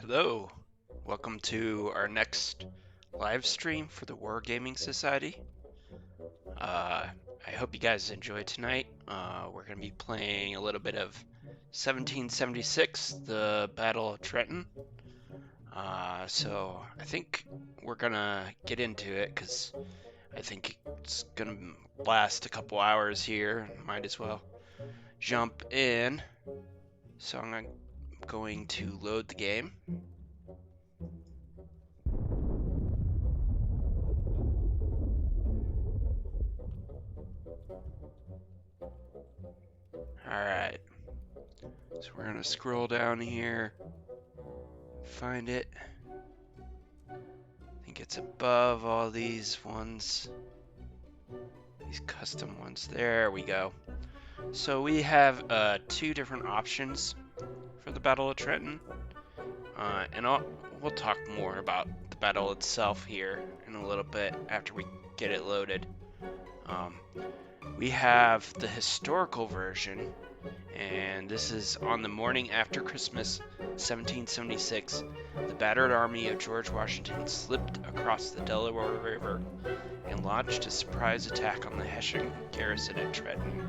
Hello, welcome to our next live stream for the Wargaming Society. I hope you guys enjoy tonight. We're going to be playing a little bit of 1776, the Battle of Trenton. So I think we're going to get into it because I think it's going to last a couple hours here. Might as well jump in. So I'm going to load the game. Alright, so we're gonna scroll down here, find it. I think it's above all these ones, these custom ones. There we go. So we have two different options for the Battle of Trenton, and we'll talk more about the battle itself here in a little bit after we get it loaded. We have the historical version, and this is on the morning after Christmas, 1776. The battered army of George Washington slipped across the Delaware River and launched a surprise attack on the Hessian garrison at Trenton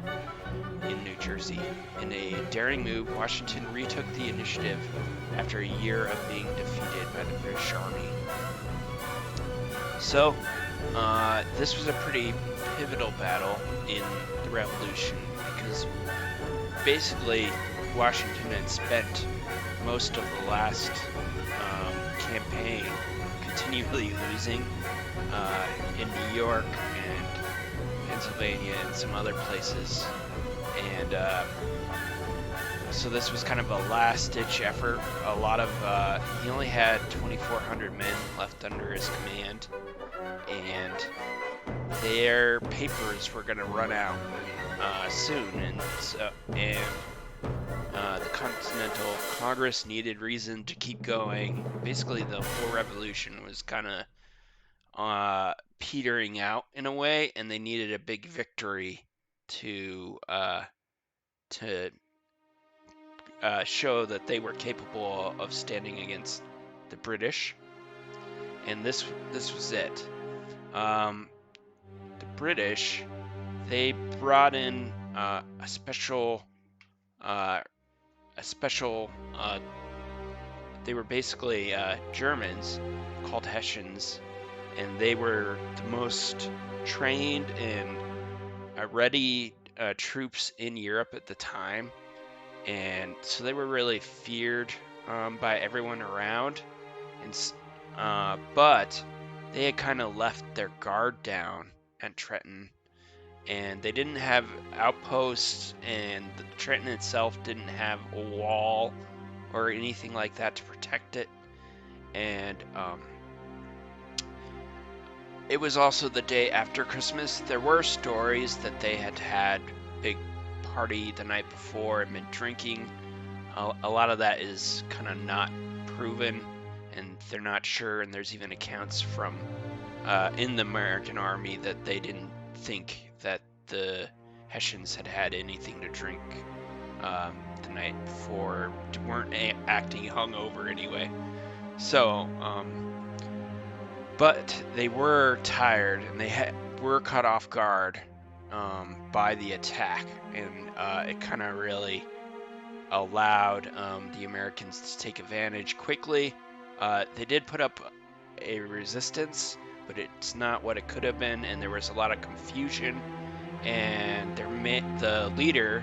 in New Jersey. In a daring move, Washington retook the initiative after a year of being defeated by the British Army. So, this was a pretty pivotal battle in the Revolution because basically Washington had spent most of the last campaign continually losing in New York and Pennsylvania and some other places, and so this was kind of a last-ditch effort. A lot of he only had 2,400 men left under his command, and their papers were going to run out soon, and the Continental Congress needed reason to keep going. Basically, the whole revolution was kind of petering out in a way, and they needed a big victory to show that they were capable of standing against the British, and this was it. The British, they brought in a special. They were basically Germans called Hessians, and they were the most trained and ready troops in Europe at the time, and so they were really feared by everyone around. And but they had kind of left their guard down at Trenton, and they didn't have outposts, and Trenton itself didn't have a wall or anything like that to protect it. And it was also the day after Christmas. There were stories that they had a big party the night before and been drinking. A lot of that is kind of not proven, and they're not sure, and there's even accounts from in the American army that they didn't think that the Hessians had anything to drink the night before, weren't acting hungover anyway. So, but they were tired, and they were caught off guard by the attack, and it kind of really allowed the Americans to take advantage quickly. They did put up a resistance, but it's not what it could have been, and there was a lot of confusion, and the leader,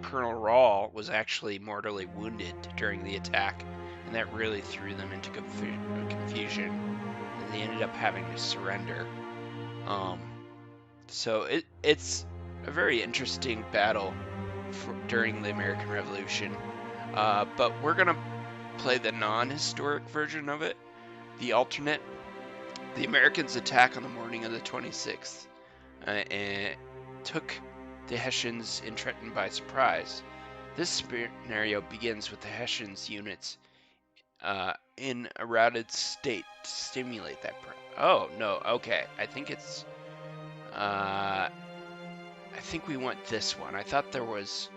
Colonel Rawl, was actually mortally wounded during the attack, and that really threw them into confusion, and they ended up having to surrender. So it's a very interesting battle during the American Revolution, but we're going to play the non-historic version of it, the alternate. The Americans attack on the morning of the 26th and took the Hessians in Trenton by surprise. This scenario begins with the Hessians units in a routed state to stimulate that. Oh, no, okay. I think it's... I think we want this one. I thought there was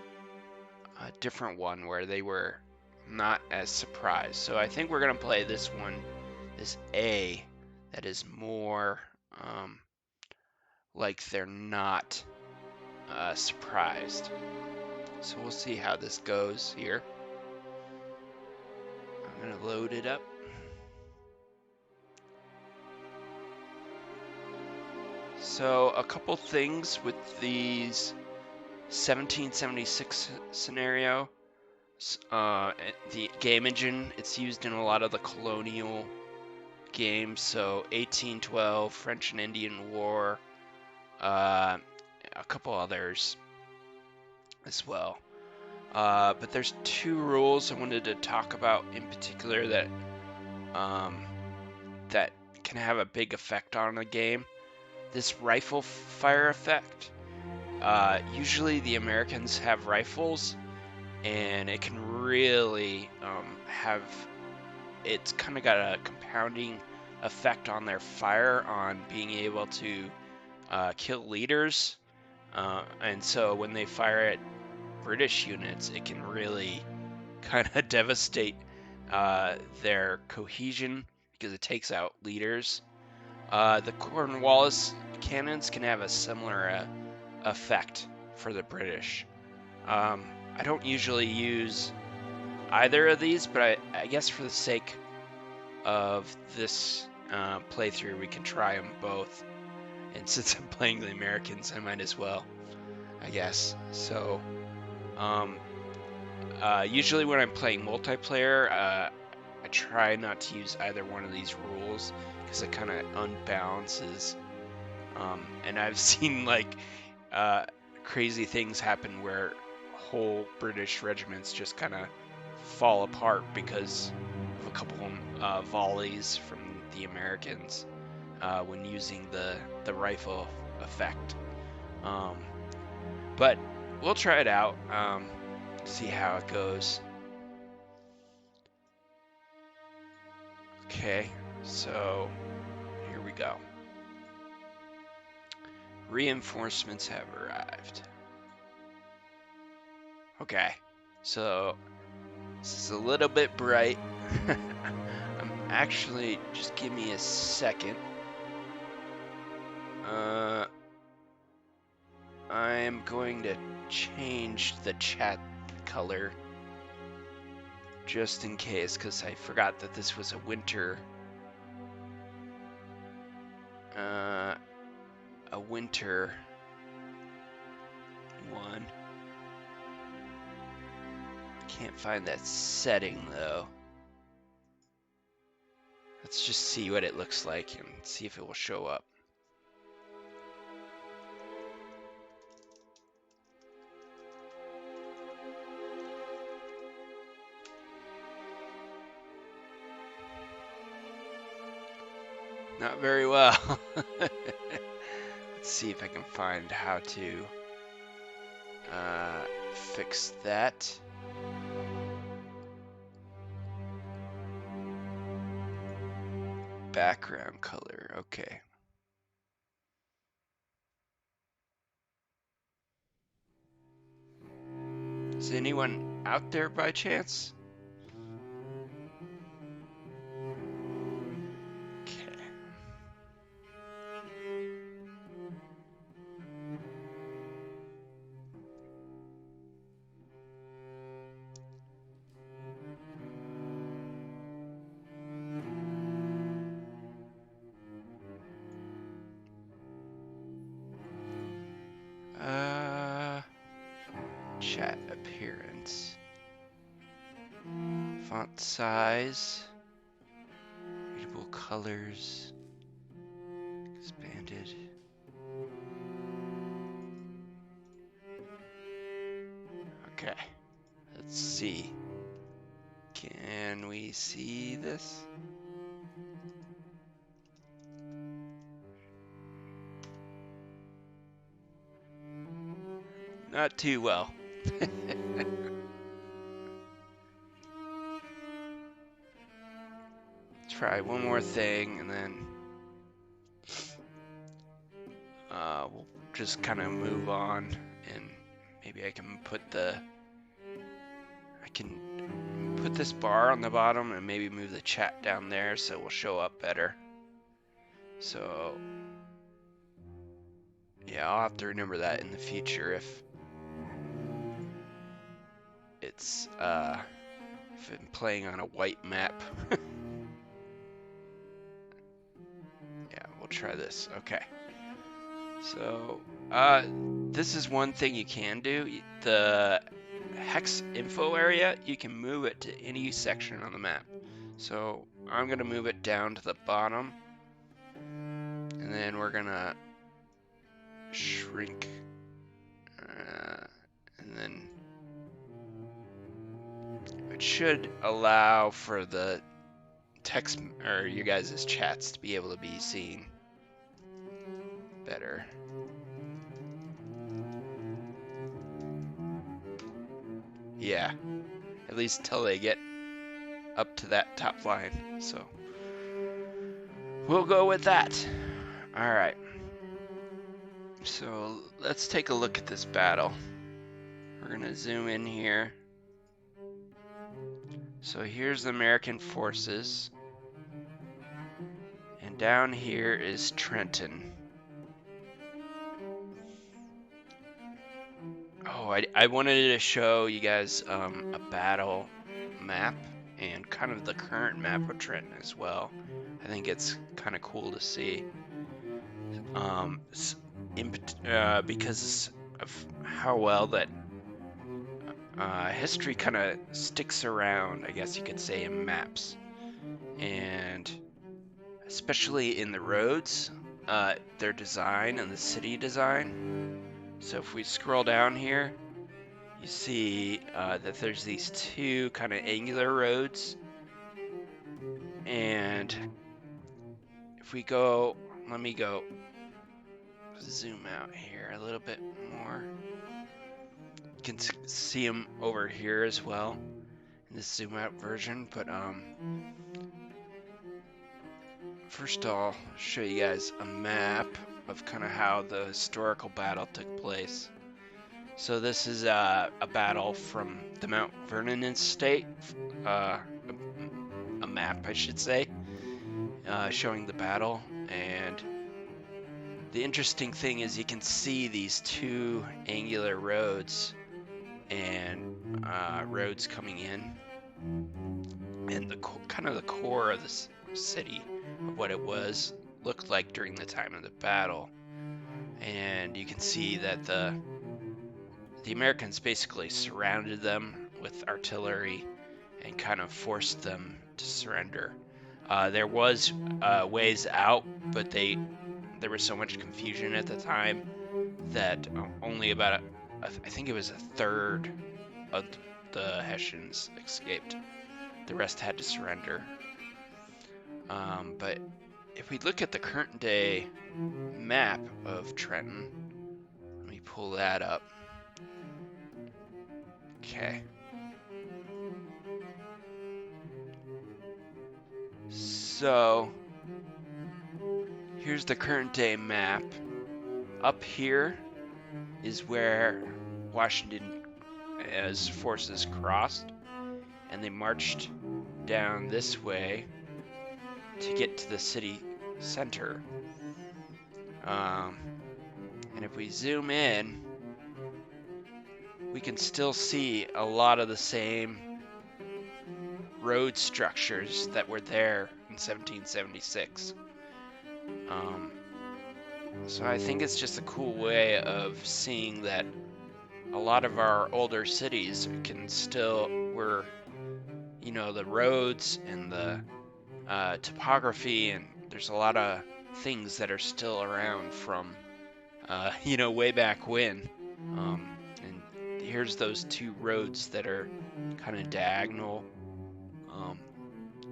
a different one where they were not as surprised. So I think we're gonna play this one, this A, that is more like they're not surprised. So we'll see how this goes here. I'm gonna load it up. So a couple things with these 1776 scenario. The game engine, it's used in a lot of the colonial games, so 1812, French and Indian War, a couple others as well. But there's two rules I wanted to talk about in particular that that can have a big effect on a game. This rifle fire effect. Usually the Americans have rifles, and it can really have, it's kind of got a compounding effect on their fire on being able to kill leaders. And so when they fire at British units, it can really kind of devastate their cohesion because it takes out leaders. The Cornwallis cannons can have a similar effect for the British. I don't usually use either of these, but I guess for the sake of this playthrough, we can try them both. And since I'm playing the Americans, I might as well, I guess. So, usually when I'm playing multiplayer, I try not to use either one of these rules because it kind of unbalances. And I've seen like crazy things happen where whole British regiments just kind of fall apart because of a couple volleys from the Americans when using the rifle effect. But we'll try it out, see how it goes. Okay, so here we go. Reinforcements have arrived. Okay, so this is a little bit bright. I'm actually, just give me a second. I'm going to change the chat color just in case, because I forgot that this was a winter one. Can't find that setting though. Let's just see what it looks like and see if it will show up. Not very well. Let's see if I can find how to fix that. Background color, okay. Is anyone out there by chance? Chat appearance. Font size. Readable colors. Expanded. Okay. Let's see. Can we see this? Not too well. Try one more thing and then we'll just kind of move on, and maybe I can put put this bar on the bottom and maybe move the chat down there so we'll show up better. So yeah, I'll have to remember that in the future if it's if I'm playing on a white map. Yeah, we'll try this. Okay. So this is one thing you can do. The hex info area, you can move it to any section on the map. So I'm gonna move it down to the bottom, and then we're gonna shrink, and then it should allow for the text or you guys' chats to be able to be seen better. Yeah, at least until they get up to that top line. So we'll go with that. All right. So let's take a look at this battle. We're gonna zoom in here. So here's the American forces. And down here is Trenton. Oh, I wanted to show you guys a battle map and kind of the current map of Trenton as well. I think it's kind of cool to see. Because of how well that history kind of sticks around, I guess you could say, in maps. And especially in the roads, their design and the city design. So if we scroll down here, you see that there's these two kind of angular roads. And if we go, let me go zoom out here a little bit more. You can see them over here as well in this zoom out version. But first I'll show you guys a map of kind of how the historical battle took place. So this is a battle from the Mount Vernon estate, a map I should say, showing the battle. And the interesting thing is you can see these two angular roads and roads coming in, and the kind of the core of this city of what it was looked like during the time of the battle. And you can see that the Americans basically surrounded them with artillery and kind of forced them to surrender. There was ways out, but there was so much confusion at the time that only about I think it was a third of the Hessians escaped. The rest had to surrender. But if we look at the current day map of Trenton, let me pull that up. Okay. So here's the current day map. Up here is where Washington's forces crossed, and they marched down this way to get to the city center. And if we zoom in, we can still see a lot of the same road structures that were there in 1776. So I think it's just a cool way of seeing that a lot of our older cities can still, the roads and the topography, and there's a lot of things that are still around from, way back when. And here's those two roads that are kind of diagonal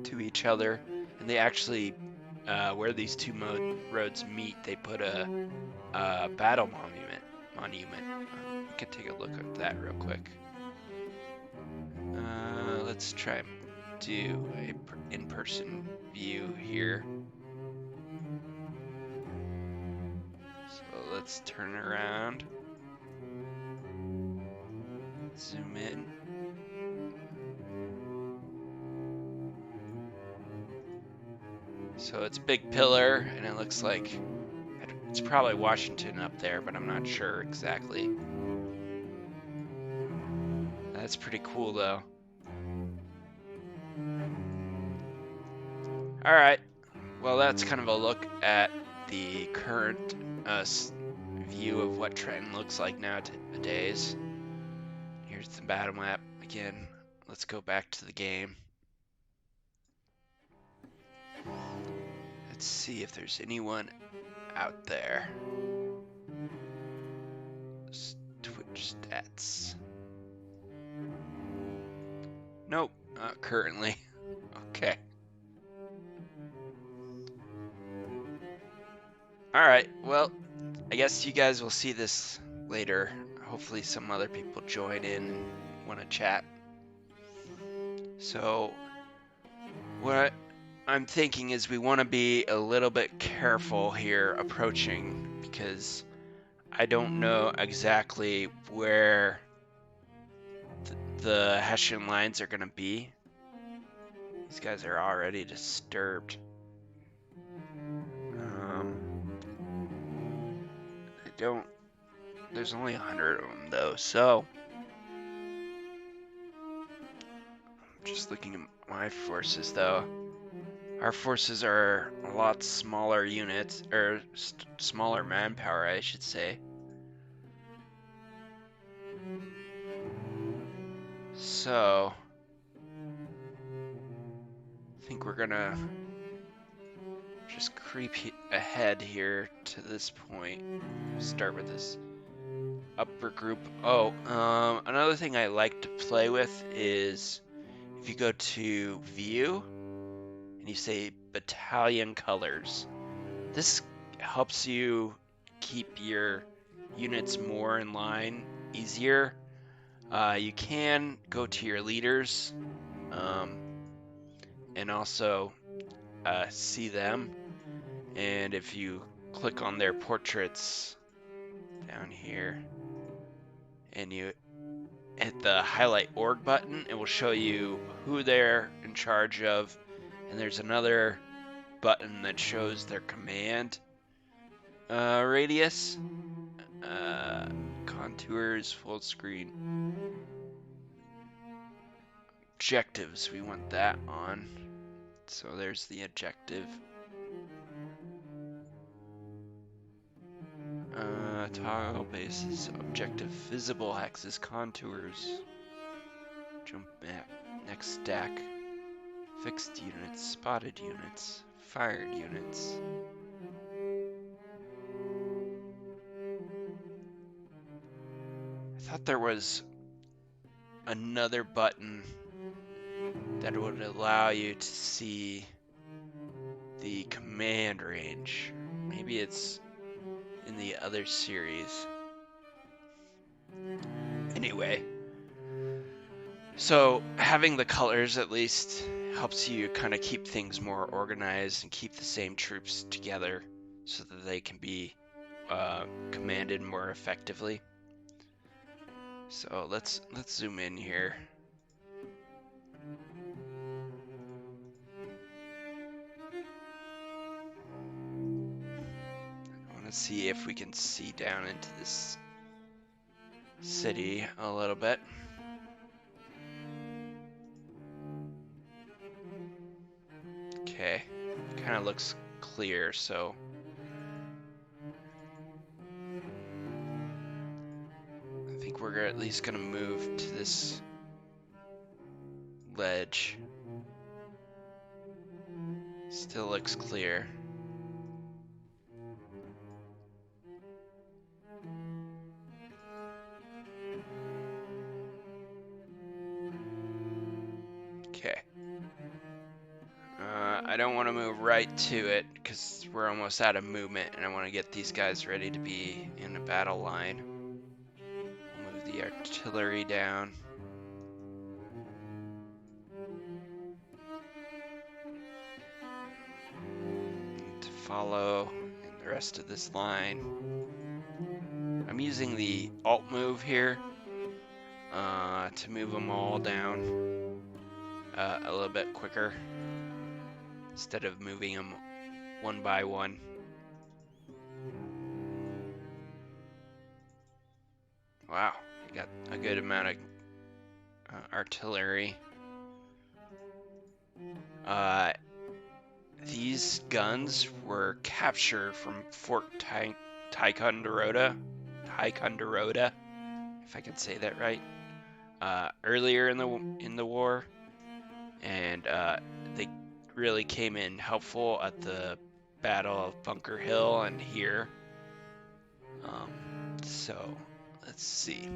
to each other, and they actually, where these two roads meet, they put a battle monument. We can take a look at that real quick. Let's try and do a in-person view here. So let's turn around, zoom in. So it's a big pillar, and it looks like it's probably Washington up there, but I'm not sure exactly. That's pretty cool, though. All right. Well, that's kind of a look at the current view of what Trenton looks like nowadays. Here's the battle map again. Let's go back to the game. Let's see if there's anyone out there. Twitch stats. Nope, not currently. Okay. Alright, well, I guess you guys will see this later. Hopefully some other people join in and want to chat. So, what I'm thinking is we want to be a little bit careful here approaching, because I don't know exactly where the Hessian lines are going to be. These guys are already disturbed. There's only 100 of them though, so I'm just looking at my forces though. Our forces are a lot smaller units, or smaller manpower, I should say. So I think we're gonna just creep ahead here to this point. Start with this upper group. Oh, another thing I like to play with is if you go to View and you say Battalion Colors. This helps you keep your units more in line easier. You can go to your leaders and also see them. And if you click on their portraits down here and you hit the highlight org button, it will show you who they're in charge of. And there's another button that shows their command radius, contours, full screen, objectives. We want that on. So there's the objective. Toggle bases, objective, visible axis, contours, jump map, next stack, fixed units, spotted units, fired units. I thought there was another button that would allow you to see the command range. Maybe it's in the other series. Anyway, so having the colors at least helps you kind of keep things more organized and keep the same troops together so that they can be commanded more effectively. So let's zoom in here. I want to see if we can see down into this city a little bit. Okay, kind of looks clear, so I think we're at least gonna move to this ledge. Still looks clear. Okay. I don't want to move right to it because we're almost out of movement, and I want to get these guys ready to be in a battle line. We'll move the artillery down. And to follow in the rest of this line. I'm using the alt move here to move them all down a little bit quicker instead of moving them one by one. Wow, we got a good amount of artillery. These guns were captured from Fort Ticonderoga, if I can say that right, earlier in the war, and they really came in helpful at the Battle of Bunker Hill and here. So let's see.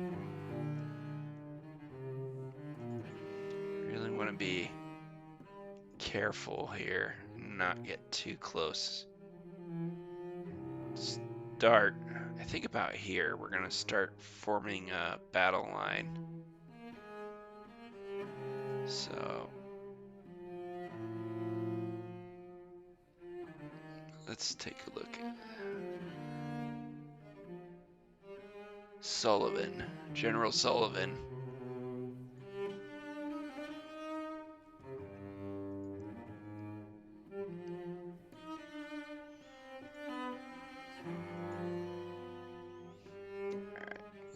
Really want to be careful here, not get too close. Start, I think about here, we're gonna start forming a battle line. So let's take a look at Sullivan, General Sullivan.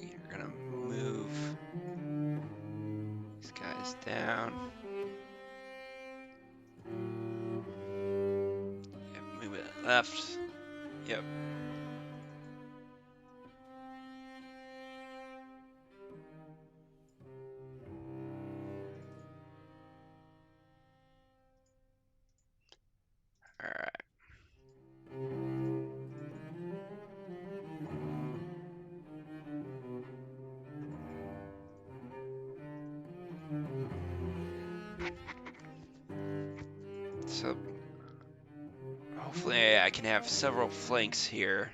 You're gonna move these guys down. Yep, move it left. Yep. All right. So hopefully I can have several flanks here.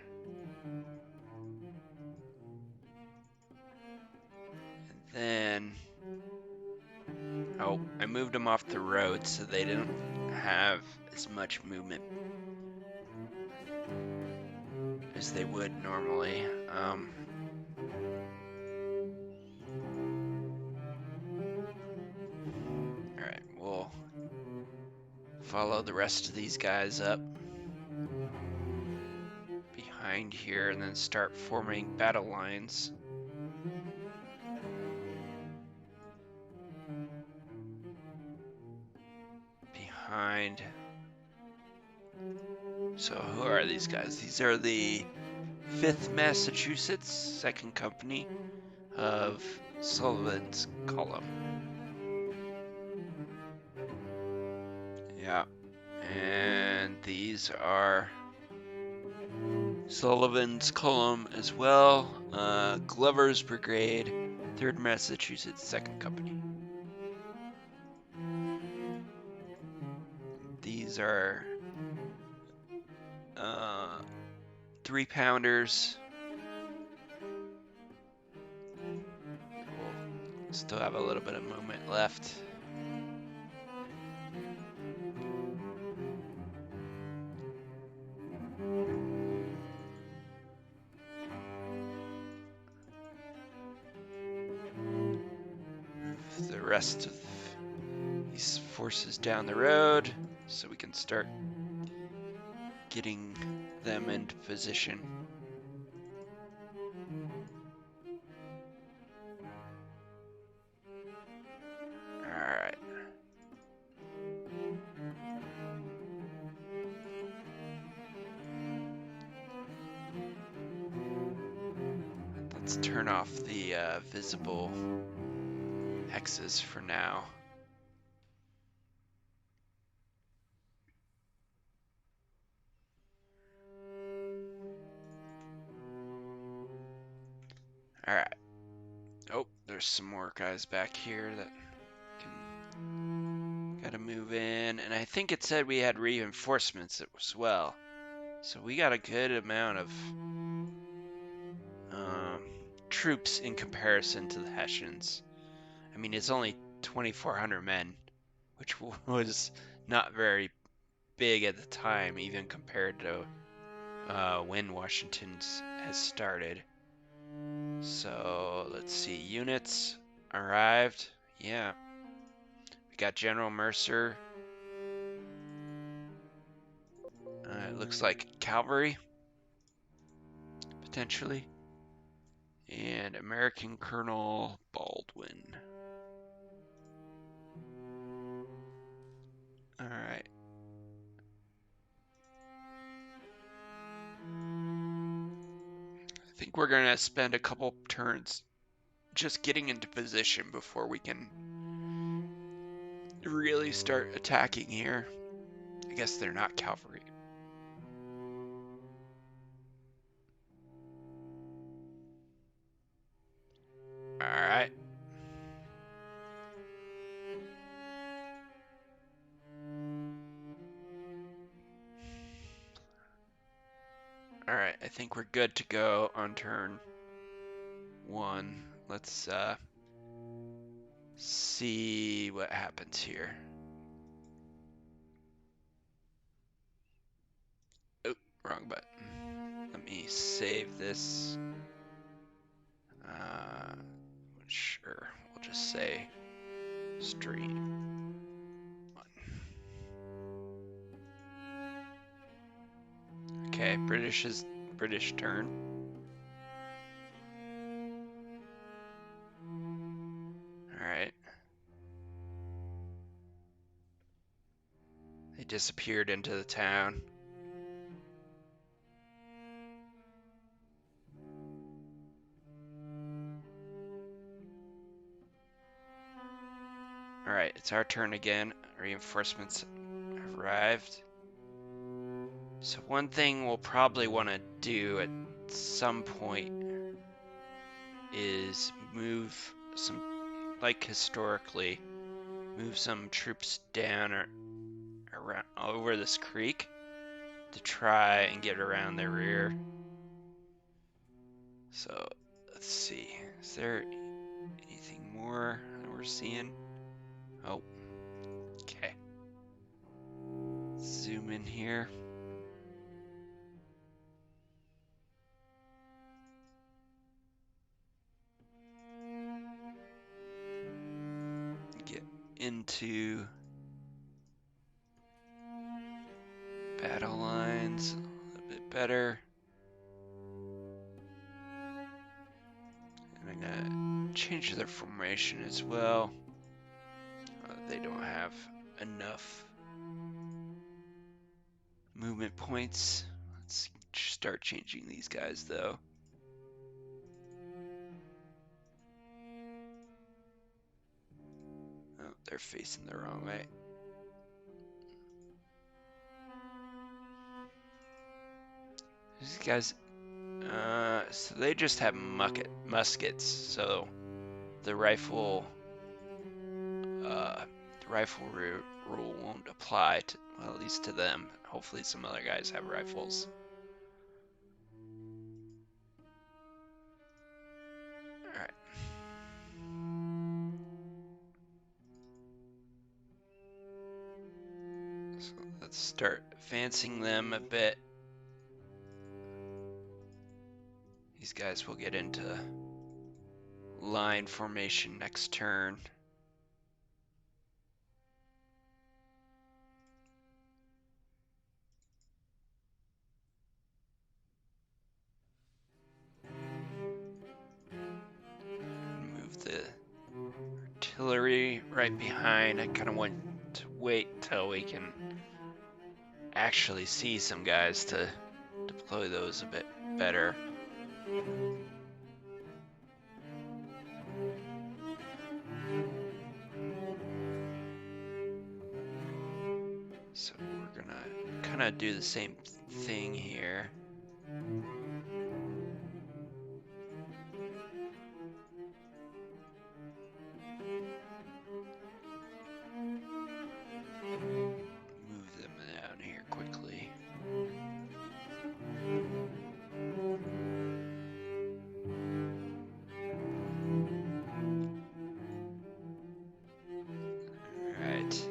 And then, oh, I moved them off the road so they didn't have as much movement as they would normally. Alright, we'll follow the rest of these guys up behind here and then start forming battle lines. Behind. So who are these guys? These are the 5th Massachusetts 2nd Company of Sullivan's column. Yeah. And these are Sullivan's column as well. Glover's Brigade, 3rd Massachusetts 2nd Company. These are 3-pounders. We'll still have a little bit of movement left. The rest of these forces down the road so we can start getting them into position. Alright. Let's turn off the visible hexes for now. Alright. Oh, there's some more guys back here that can gotta move in. And I think it said we had reinforcements as well. So we got a good amount of troops in comparison to the Hessians. I mean, it's only 2,400 men, which was not very big at the time, even compared to when Washington has started. So let's see, units arrived. Yeah, we got General Mercer. looks like cavalry, potentially. And American Colonel Baldwin. Alright. I think we're going to spend a couple turns just getting into position before we can really start attacking here. I guess they're not cavalry. Alright. Alright, I think we're good to go on turn 1. Let's see what happens here. Oh, wrong button. Let me save this. Sure, we'll just say stream 1. Okay, British turn. Alright. They disappeared into the town. Alright, it's our turn again. Reinforcements arrived. So one thing we'll probably want to do at some point is move some, like historically, move some troops down or around over this creek to try and get around their rear. So let's see, is there anything more that we're seeing? Oh, okay. Zoom in here. Get into battle lines a little bit better. And I'm gonna change their formation as well. They don't have enough movement points. Let's start changing these guys though. Oh, they're facing the wrong way. These guys, so they just have muskets, so the rifle rule won't apply to, well, at least to them. Hopefully some other guys have rifles. Alright. So let's start advancing them a bit. These guys will get into line formation next turn. Move the artillery right behind. I kind of want to wait till we can actually see some guys to deploy those a bit better. So we're gonna kind of do the same thing here. Move them down here quickly. Alright.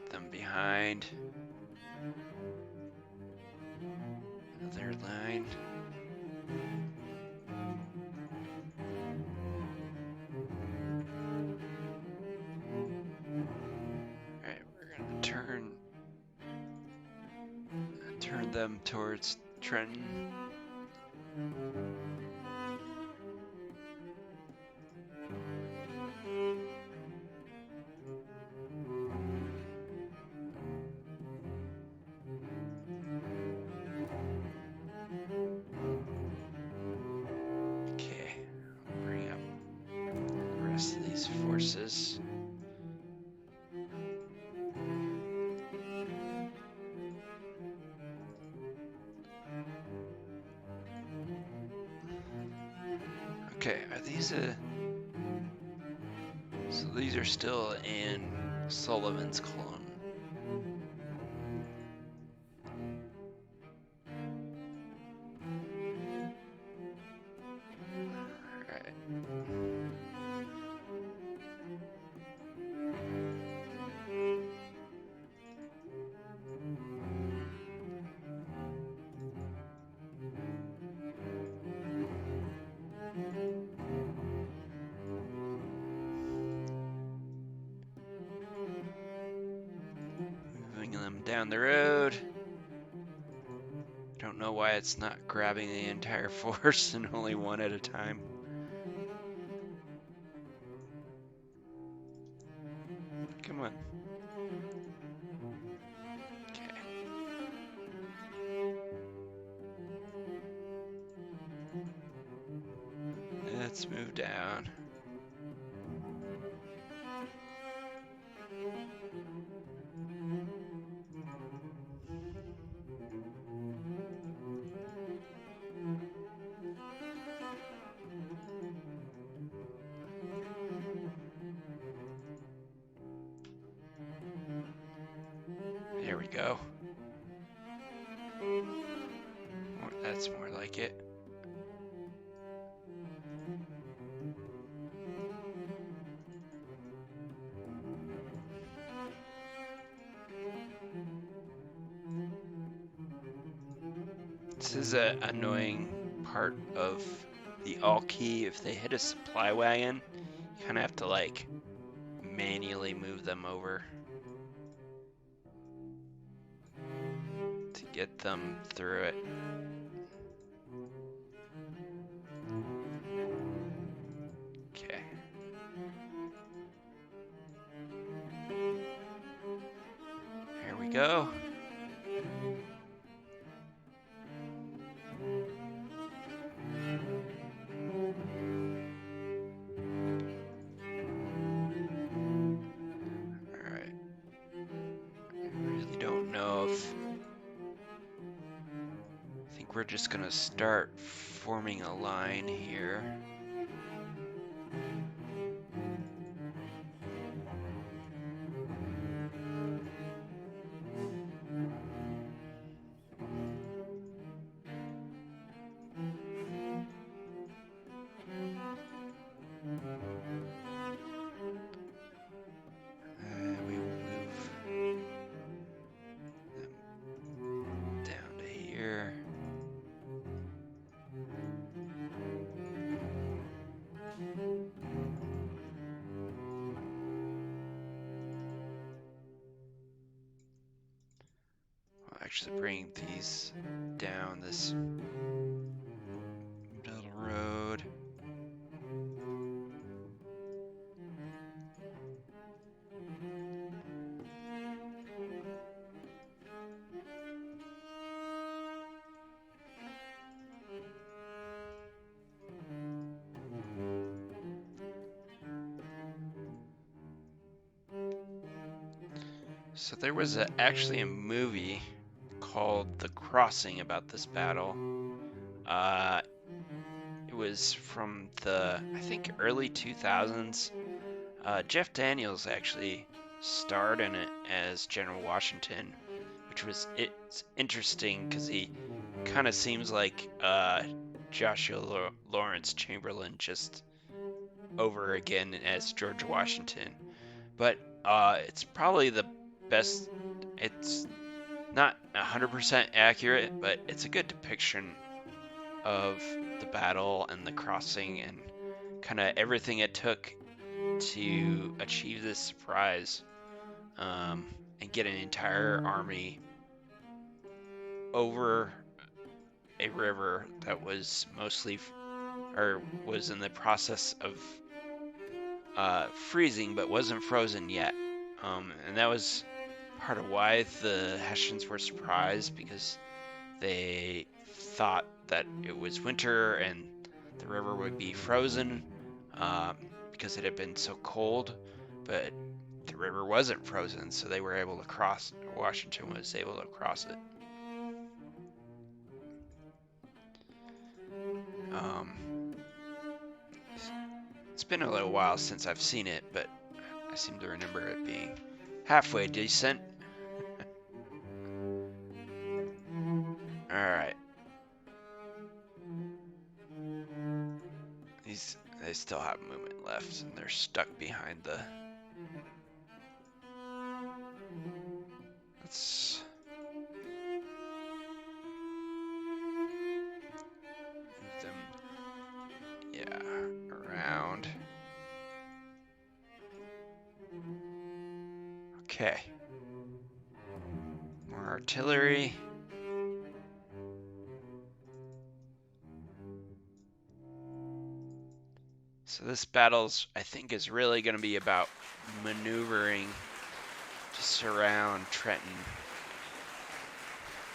Get them behind. Another line. Alright, we're gonna turn them towards Trenton. Okay, bring up the rest of these forces. Okay, are these so these are still in Sullivan's Clone. Alright. Moving them down the road. Don't know why it's not grabbing the entire force and only one at a time. Come on. Okay. Let's move down. There we go. That's more like it. This is an annoying part of the all key. If they hit a supply wagon, you kind of have to like manually move them over to get them through it. Okay. Here we go. Alright. I really don't know if... I think we're just gonna start forming a line here. We will move them down to here. I'll actually bring these down this middle road. So there was actually a movie called The Crossing about this battle. It was from the, I think, early 2000s. Jeff Daniels actually starred in it as General Washington, which was, it's interesting because he kind of seems like Joshua Lawrence Chamberlain just over again as George Washington. But it's probably the best. It's not 100% accurate, but it's a good depiction of the battle and the crossing and kind of everything it took to achieve this surprise and get an entire army over a river that was mostly, or was in the process of freezing, but wasn't frozen yet. And that was part of why the Hessians were surprised, because they thought that it was winter and the river would be frozen because it had been so cold, but the river wasn't frozen, so they were able to cross. Washington was able to cross it. It's been a little while since I've seen it, but I seem to remember it being halfway decent. Alright. They still have movement left, and they're stuck behind the... Let's move them, yeah, around. Okay. More artillery. So this battle's, I think, is really going to be about maneuvering to surround Trenton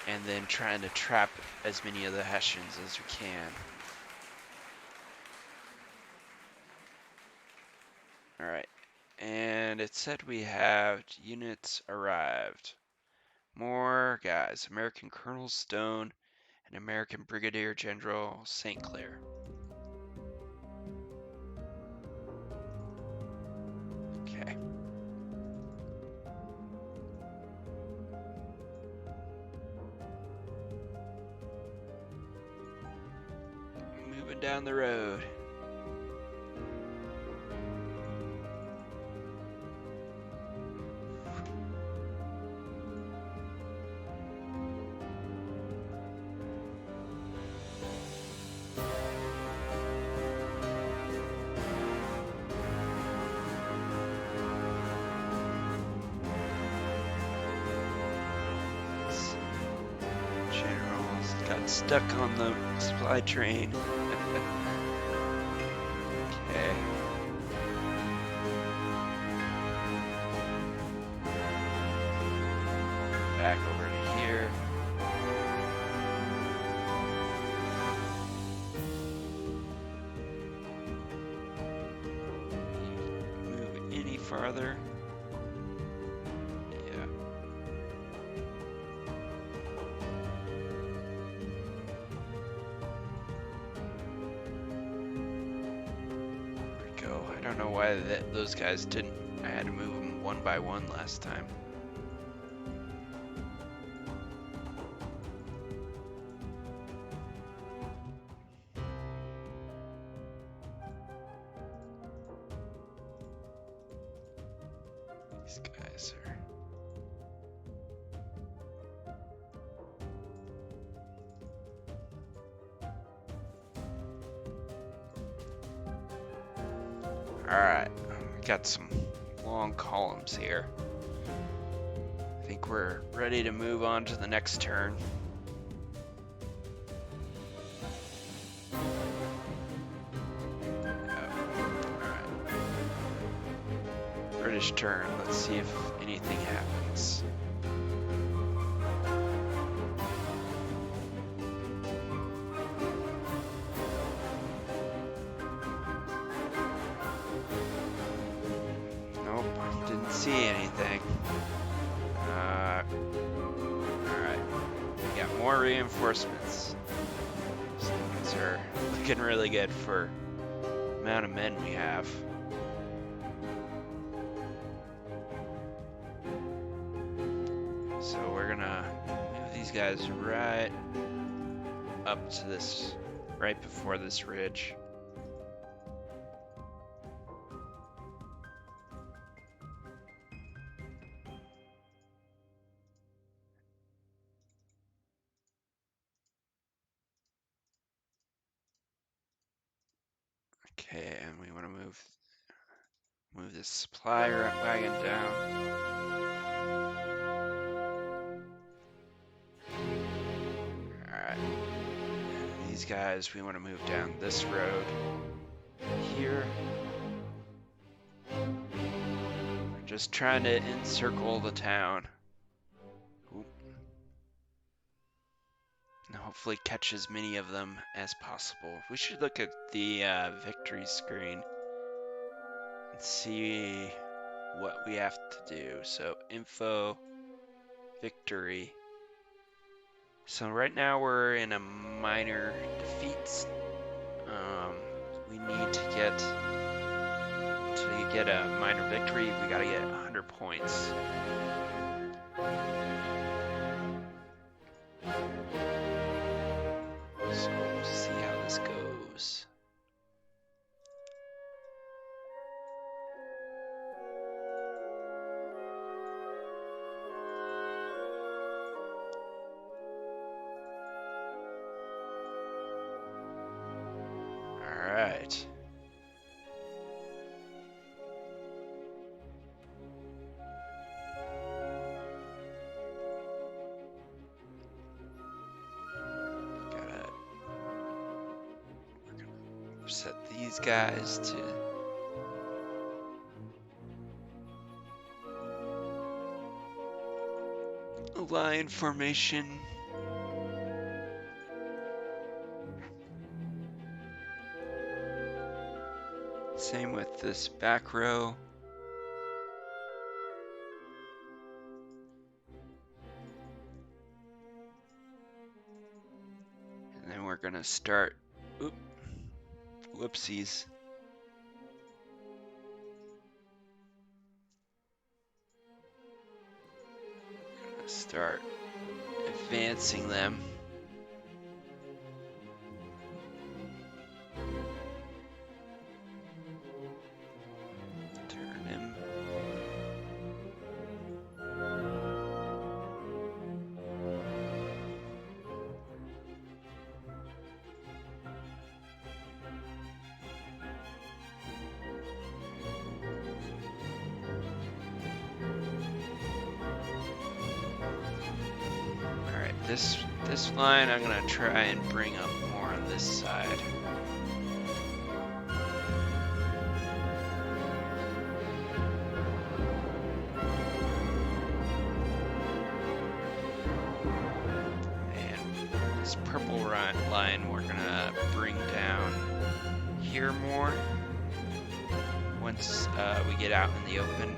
and then trying to trap as many of the Hessians as we can. Alright, and it said we have units arrived. More guys. American Colonel Stone and American Brigadier General St. Clair. Okay. Moving down the road. Stuck on the supply train. Okay. Back over to here. Move any farther. I don't know why those guys didn't. I had to move them one by one last time. These guys are... Alright, got some long columns here. I think we're ready to move on to the next turn. Alright. British turn. Let's see if anything happens. See anything. Alright. We got more reinforcements. These things are looking really good for the amount of men we have. So we're gonna move these guys right up to this, right before this ridge. Okay, and we want to move this supply wagon down. these guys, we want to move down this road here. We're just trying to encircle the town. Oop. And hopefully catch as many of them as possible. We should look at the victory screen and see what we have to do. So info, victory. So right now we're in a minor defeats. We need to get a minor victory. We gotta get 100 points. So we'll see how this goes. All right. Set these guys to line formation. Same with this back row. And then we're gonna start, whoopsies. Gonna start advancing them. Turn him. This line I'm gonna try and bring up more on this side. And this purple line we're gonna bring down here more once we get out in the open.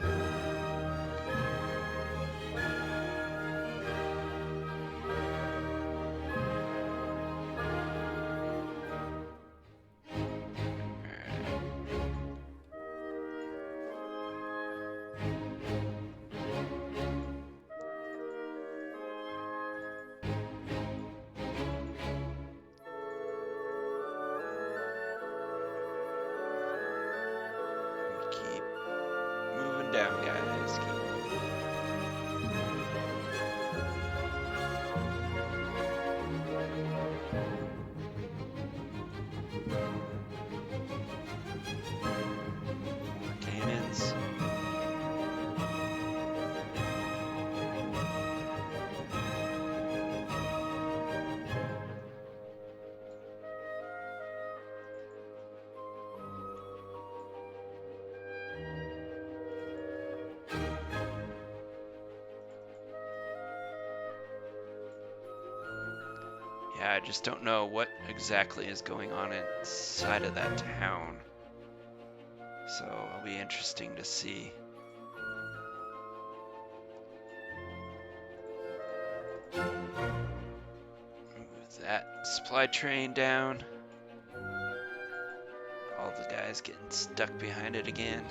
Down, guys. Keep moving. More cannons. Yeah, I just don't know what exactly is going on inside of that town. So it'll be interesting to see. Move that supply train down. All the guys getting stuck behind it again.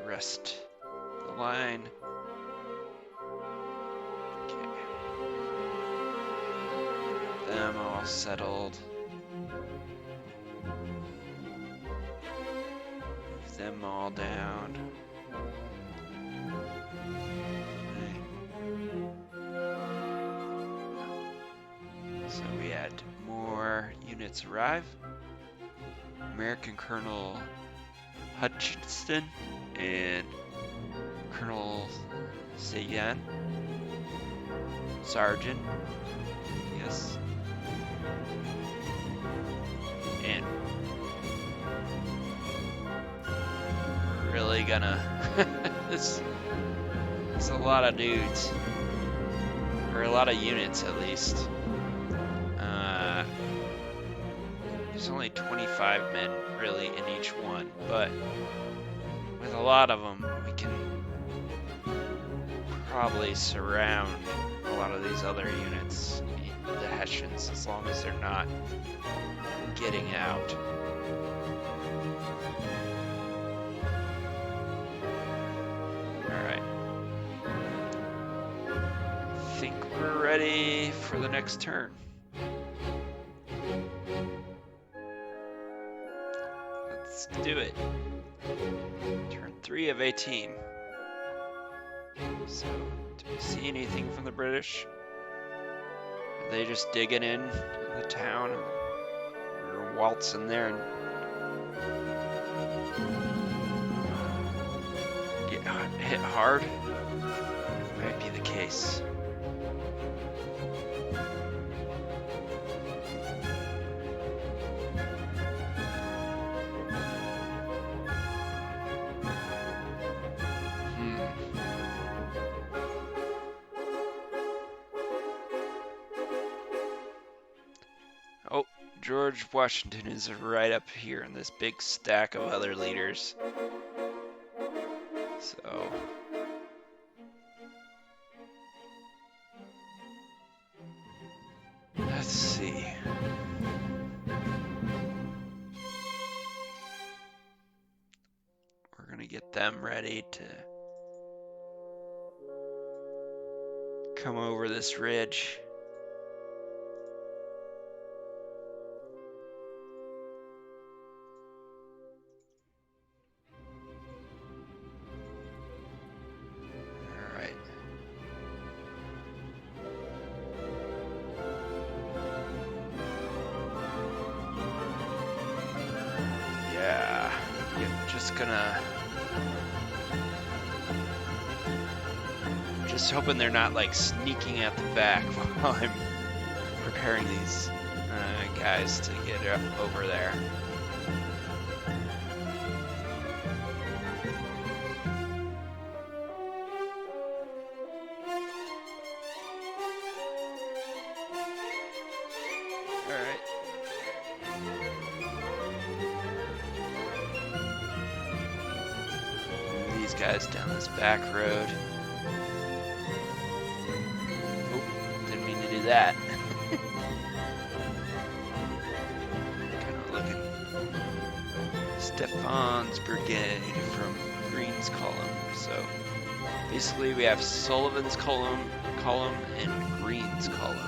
Rest the line. Okay. Them all settled. Move them all down. So we had more units arrive. American Colonel Hutchinson and Colonel Sagan. Sergeant. Yes. And we're really gonna... this is a lot of dudes. Or a lot of units, at least. There's only 25 men, really, in each one. But with a lot of them, we can probably surround a lot of these other units, the Hessians, as long as they're not getting out. Alright. I think we're ready for the next turn. Let's do it. Turn 3 of 18. So, do we see anything from the British? Are they just digging in the town? Or waltzing there and get hit hard? Might be the case. Oh, George Washington is right up here in this big stack of other leaders. So, let's see. We're gonna get them ready to come over this ridge. Just hoping they're not like sneaking at the back while I'm preparing these guys to get over there. Alright. These guys down this back road. That. Kind of looking. Stephan's brigade from Green's column. So basically we have Sullivan's column and Green's column.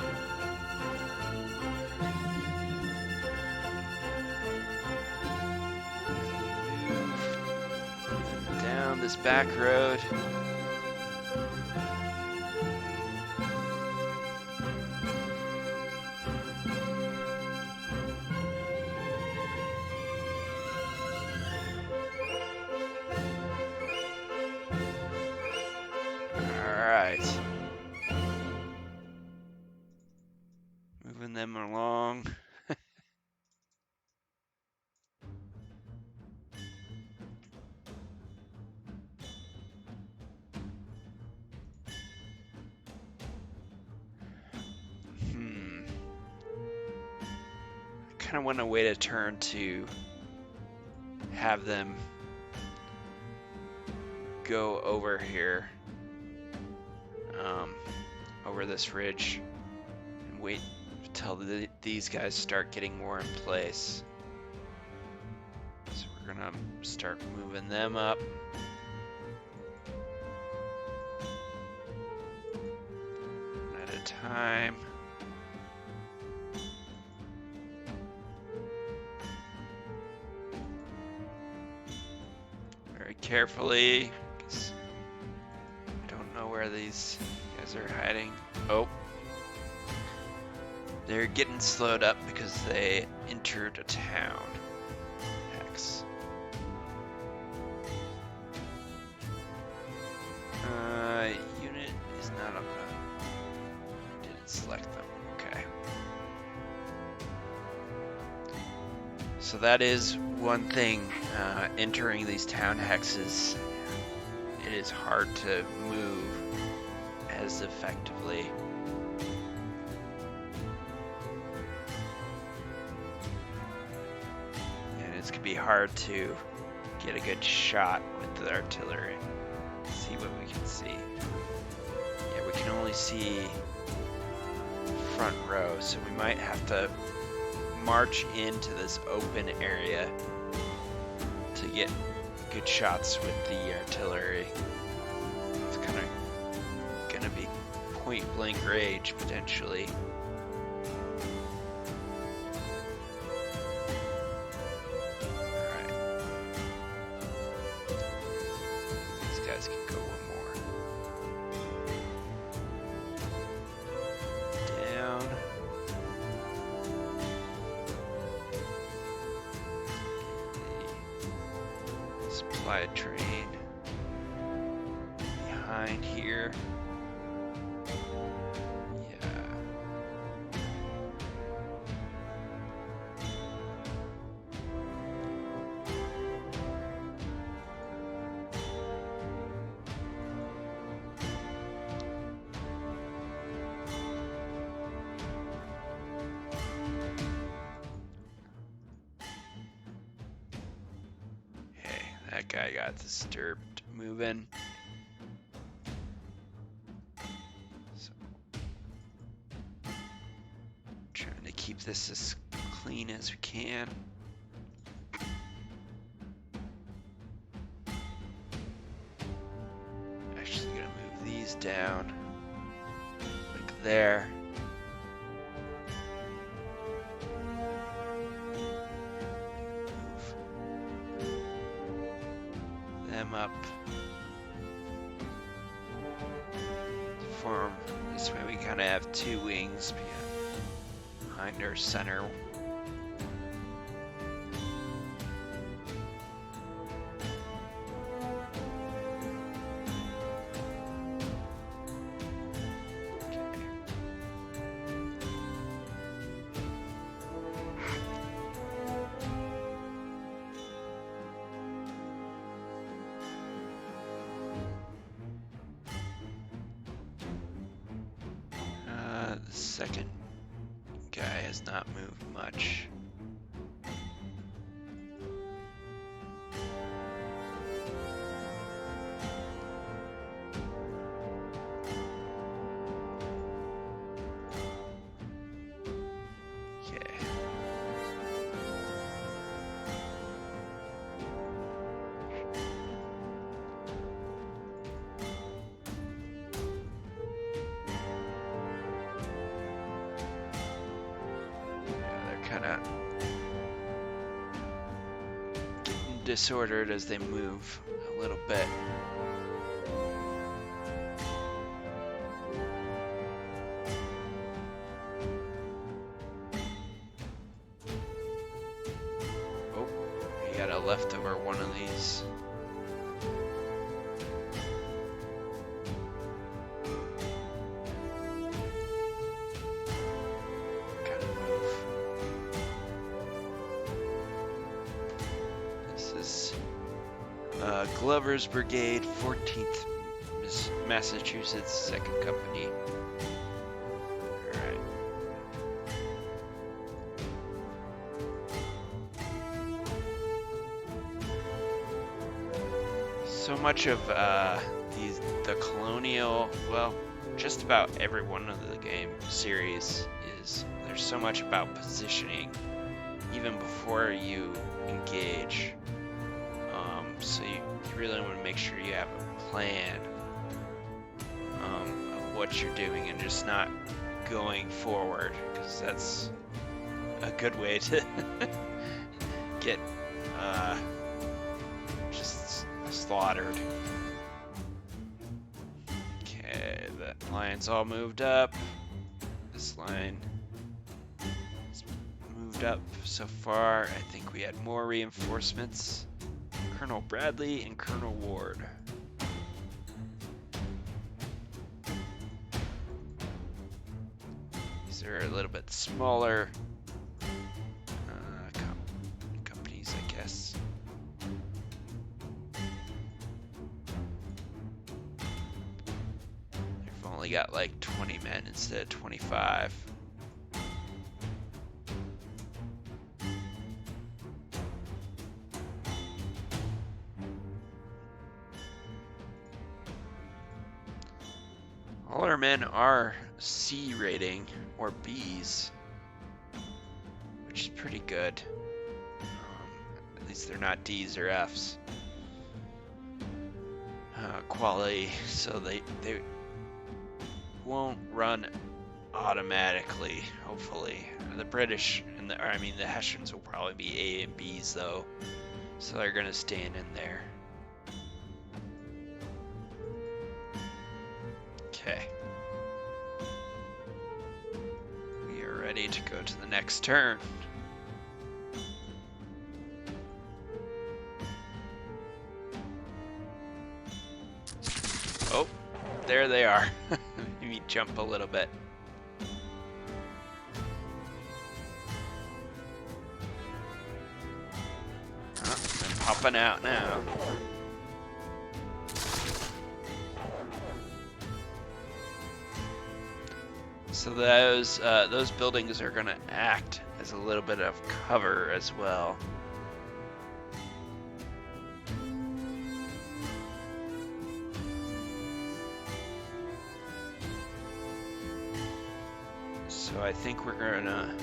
Move down this back road. Moving them along. I kind of want to wait a turn to have them go over here. Over this ridge and wait until these guys start getting more in place. So we're gonna start moving them up. One at a time. Very carefully, because I don't know where these guys are hiding. Oh. They're getting slowed up because they entered a town. Hex. So that is one thing, entering these town hexes, it is hard to move as effectively. And it's gonna be hard to get a good shot with the artillery. See what we can see. Yeah, we can only see front row, so we might have to march into this open area to get good shots with the artillery. It's kind of gonna be point blank range potentially. Alright. These guys can go one more. Down. Supply train behind here. Yeah. That guy got disturbed moving. So, trying to keep this as clean as we can. Actually gonna move these down like there. Them up. Form this way we kind of have two wings behind our center. The second guy has not moved much. Okay. Kind of getting disordered as they move a little bit. Oh, he got a leftover one of these. Glover's Brigade, 14th Massachusetts, 2nd Company. Alright. So much of the colonial, well, just about every one of the game series is, there's so much about positioning even before you engage. So you really want to make sure you have a plan of what you're doing and just not going forward, because that's a good way to get just slaughtered. Okay, the line's all moved up. This line is moved up so far. I think we had more reinforcements. Colonel Bradley and Colonel Ward. These are a little bit smaller only got like 20 men instead of 25. All our men are C rating or Bs, which is pretty good. At least they're not Ds or Fs. Quality, so they won't run automatically, hopefully. The British and the Hessians will probably be A and Bs though, so they're gonna stand in there. Okay. We are ready to go to the next turn. Oh, there they are. Let me jump a little bit. Oh, they're popping out now. So those buildings are going to act as a little bit of cover as well. So I think we're gonna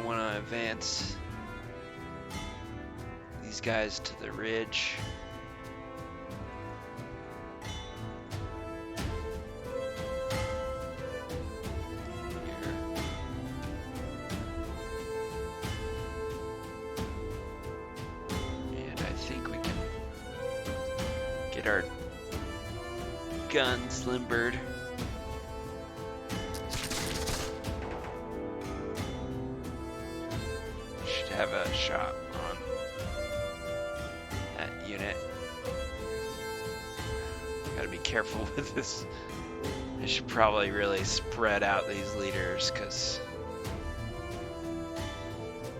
want to advance these guys to the ridge. And I think we can get our guns limbered. Have a shot on that unit. Gotta be careful with this. I should probably really spread out these leaders because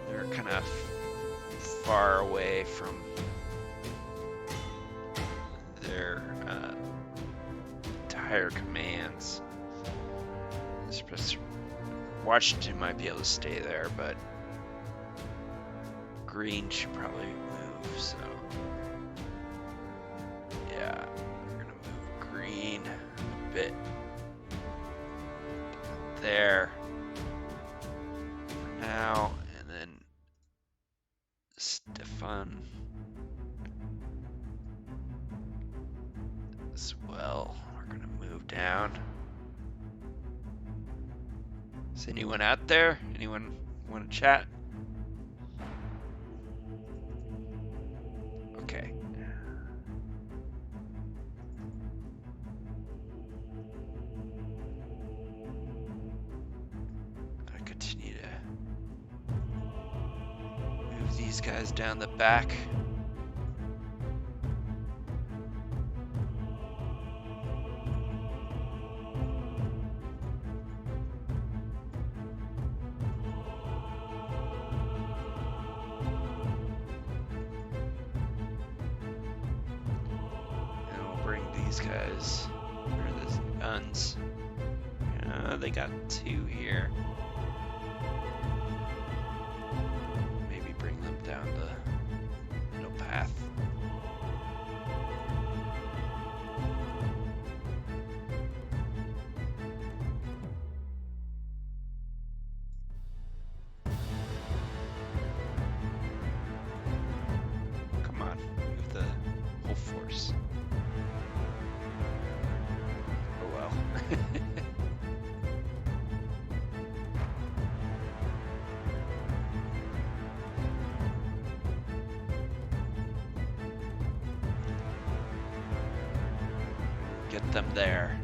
they're kind of far away from their entire commands. Washington might be able to stay there, but green should probably move, so yeah, we're gonna move green a bit there for now, and then Stefan as well. We're gonna move down. Is anyone out there? Anyone want to chat? Okay. I continue to move these guys down the back. Guys, where are those guns? They got two here. Maybe bring them down the middle path. Come on, move the whole force. Get them there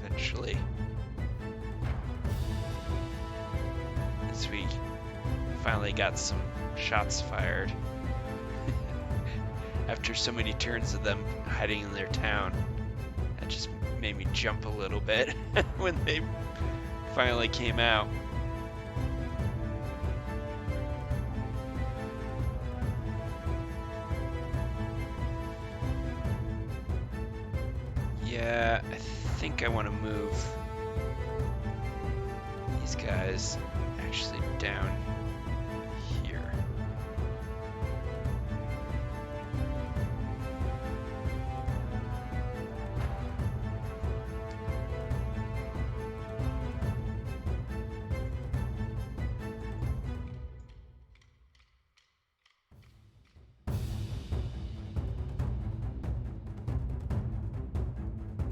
eventually. This week, finally got some shots fired after so many turns of them hiding in their town. That just made me jump a little bit when they finally came out. Yeah, I think I want to move these guys actually down here.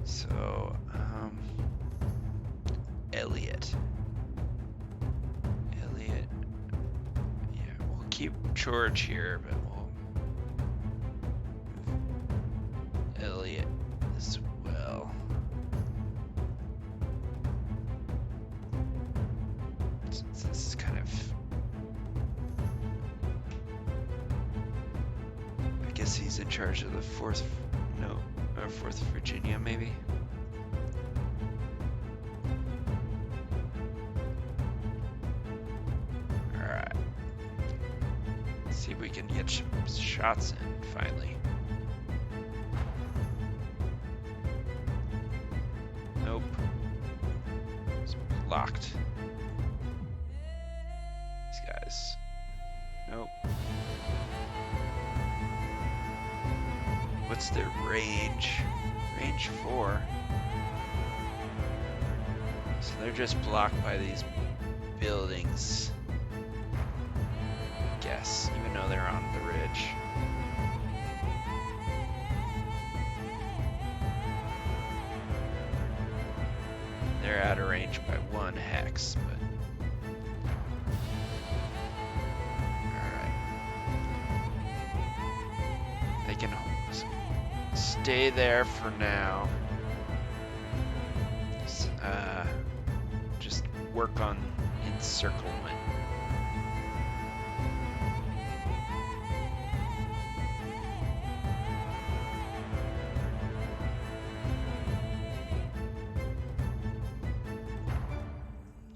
So, Elliot, yeah, we'll keep George here, but we'll move Elliot as well. Since this is kind of, I guess he's in charge of the 4th Virginia, maybe? Alright. See if we can get shots in, finally. Nope. It's blocked. These guys. Nope. What's their range? Range 4. So they're just blocked by these buildings. Guess, even though they're on the ridge. They're out of range by 1 hex, but alright. They can stay there for now. Just work on encirclement.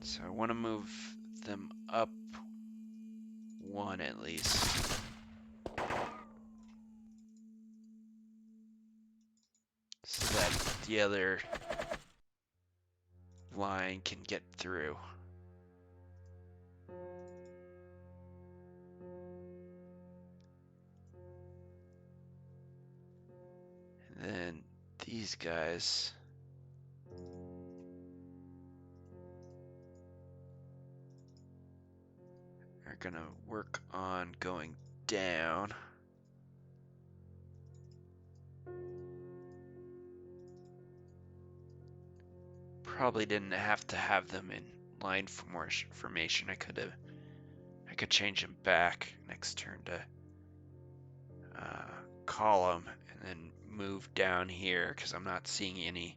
So I want to move them up 1 at least. So that the other line can get through. And then these guys are gonna work on going down. Probably didn't have to have them in line formation. I could change them back next turn to column and then move down here because I'm not seeing any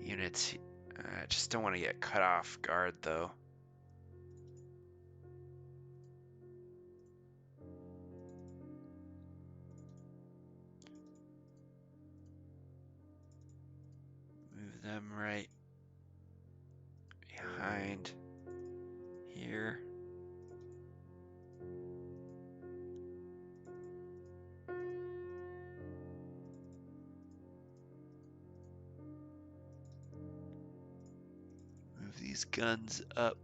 units. I just don't want to get cut off guard though. Move them right behind here. Move these guns up.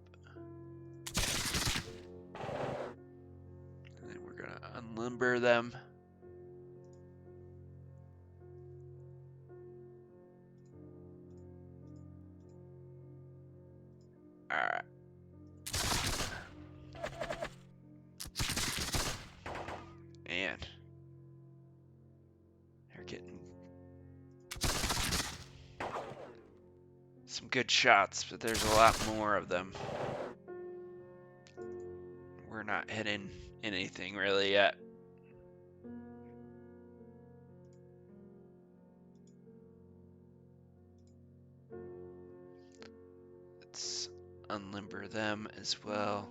And then we're gonna unlimber them. Alright. Man. They're getting some good shots, but there's a lot more of them. We're not hitting anything really yet. Let's unlimber them as well.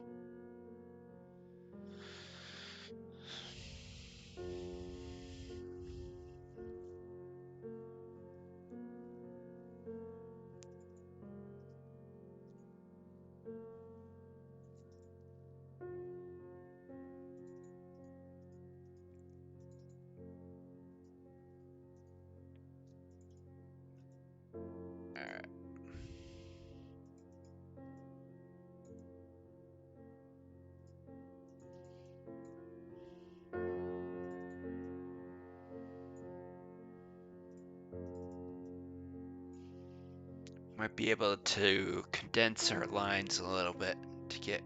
Might be able to condense our lines a little bit to get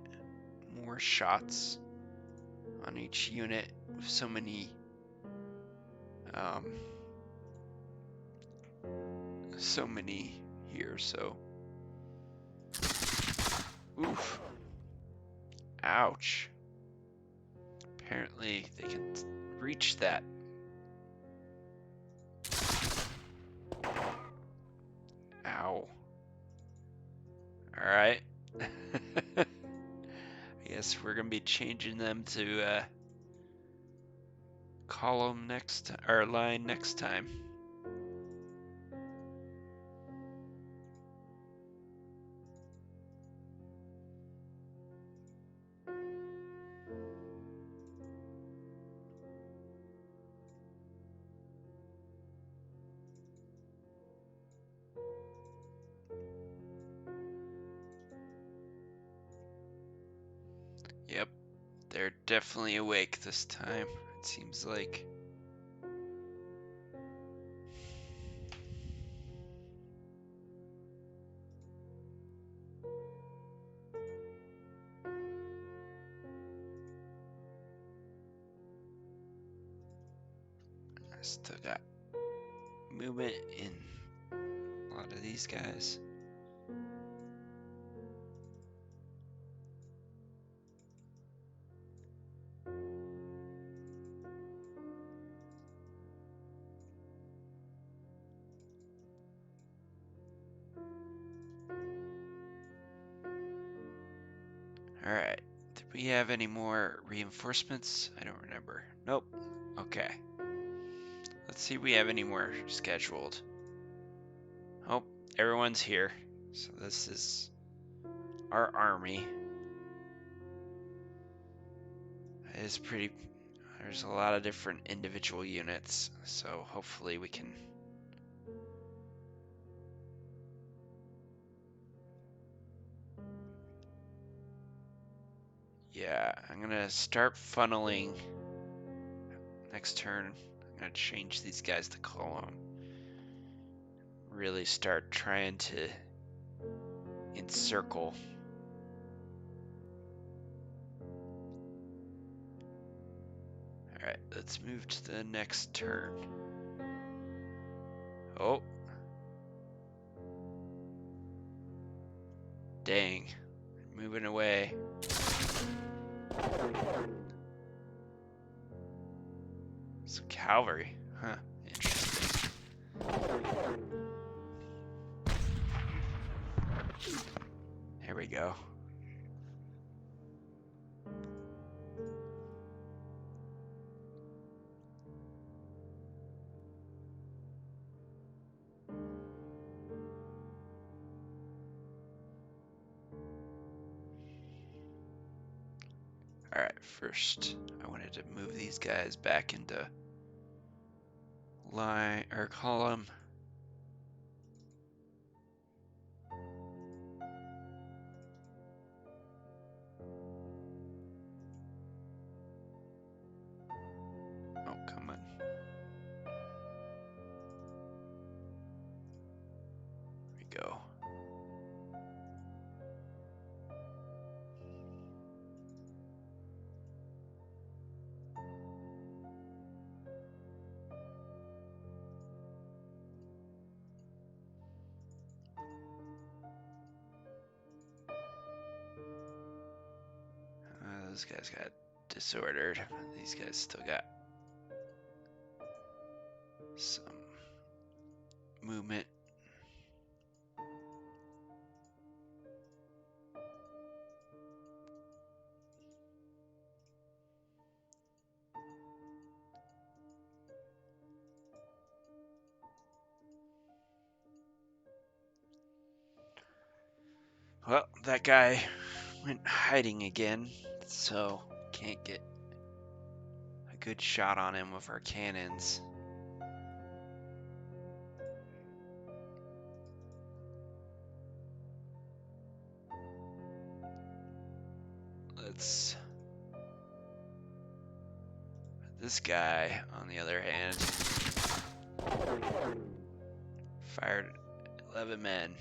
more shots on each unit with so many here, so oof. Ouch. Apparently they can reach that. Ow. Alright. I guess we're gonna be changing them to column next, or line next time. Yep, they're definitely awake this time, it seems like. I still got movement in a lot of these guys. Alright, did we have any more reinforcements? I don't remember. Nope. Okay. Let's see if we have any more scheduled. Oh, everyone's here. So this is our army. It is pretty... There's a lot of different individual units, so hopefully we can... Yeah, I'm gonna start funneling next turn. I'm gonna change these guys to column. Really start trying to encircle. Alright, let's move to the next turn. Oh. Dang. Moving away. Some cavalry. Huh. Interesting. There we go. Alright, first I wanted to move these guys back into line or column. Oh, come on. There we go. Those guys got disordered. These guys still got some movement. Well, that guy went hiding again, so can't get a good shot on him with our cannons. Let's... This guy, on the other hand, fired 11 men.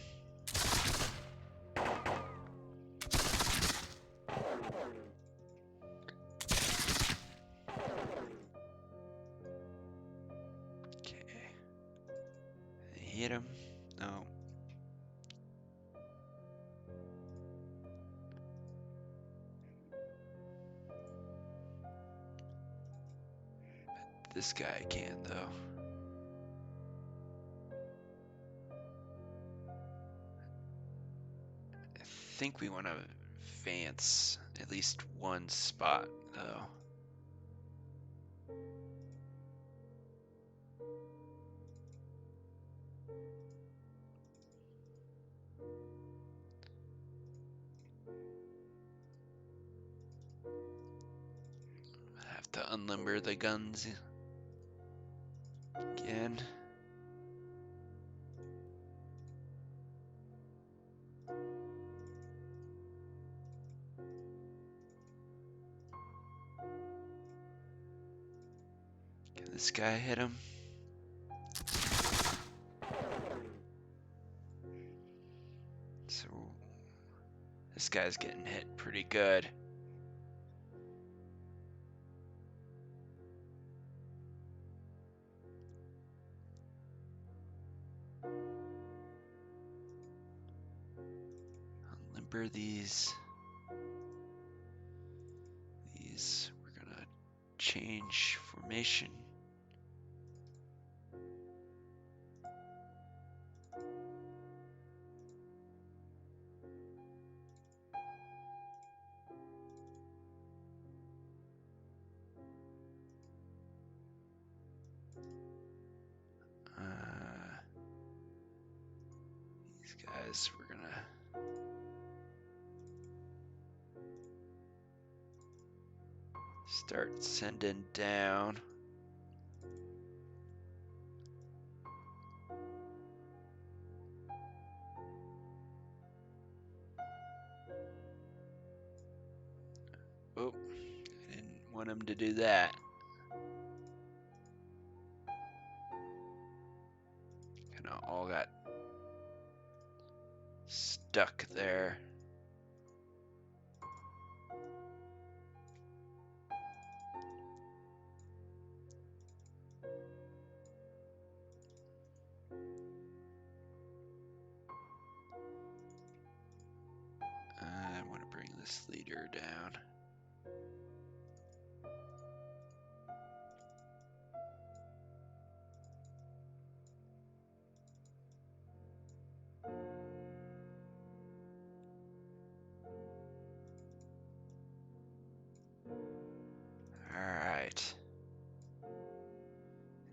hit him? No. This guy can't, though. I think we want to advance at least one spot, though. Have to unlimber the guns again. Can this guy hit him? So this guy's getting hit pretty good. Unlimber these. We're gonna change formation. These guys, we're gonna start sending down. Oh, I didn't want him to do that. Kind of all got stuck there. I want to bring this leader down. Alright.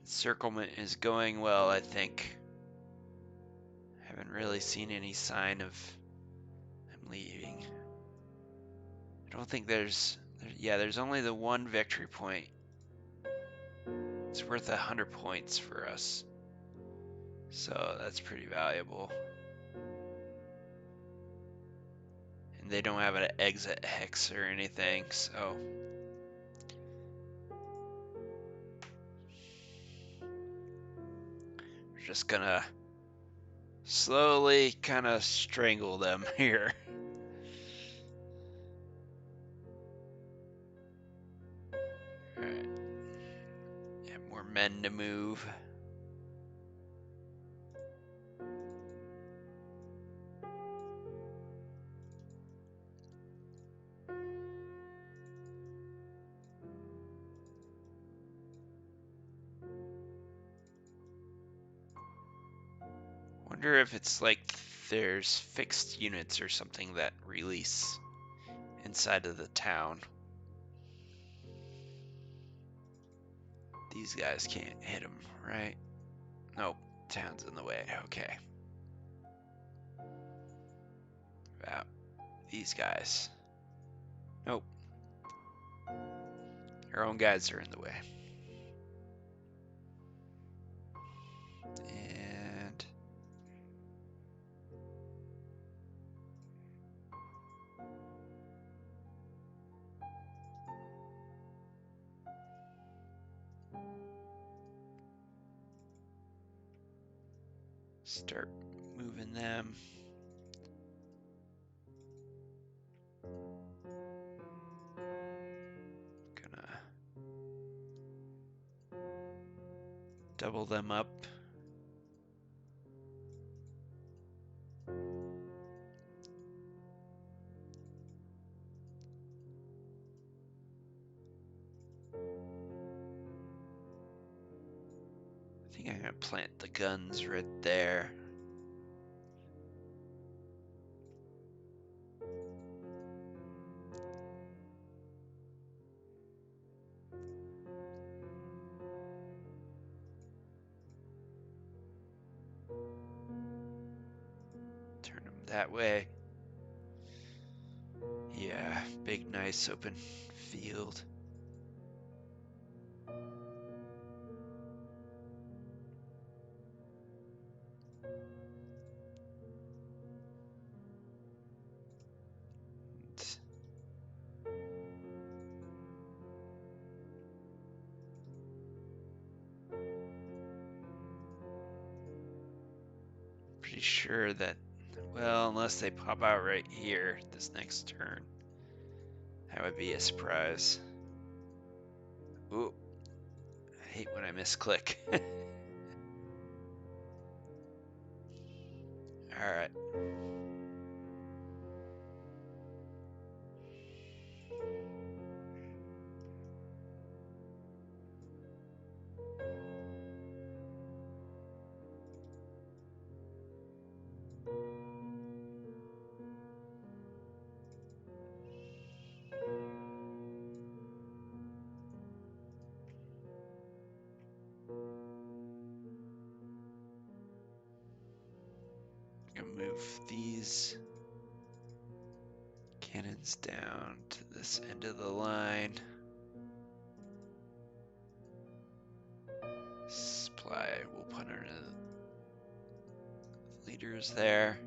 Encirclement is going well, I think. Haven't really seen any sign of them leaving. I don't think there's only the one victory point. It's worth 100 points for us. So that's pretty valuable. And they don't have an exit hex or anything, so we're just gonna slowly kind of strangle them here. Alright. Have more men to move. Wonder if it's like there's fixed units or something that release inside of the town. These guys can't hit them, right? Nope, town's in the way. Okay. About these guys. Nope. Our own guys are in the way. And start moving them. Gonna double them up. think I'm gonna plant the guns right there. Turn them that way. Yeah, big, nice open field. Pretty sure that, well, unless they pop out right here this next turn, that would be a surprise. Ooh, I hate when I misclick. All right. I'm gonna move these cannons down to this end of the line. Supply we'll put under the leaders there.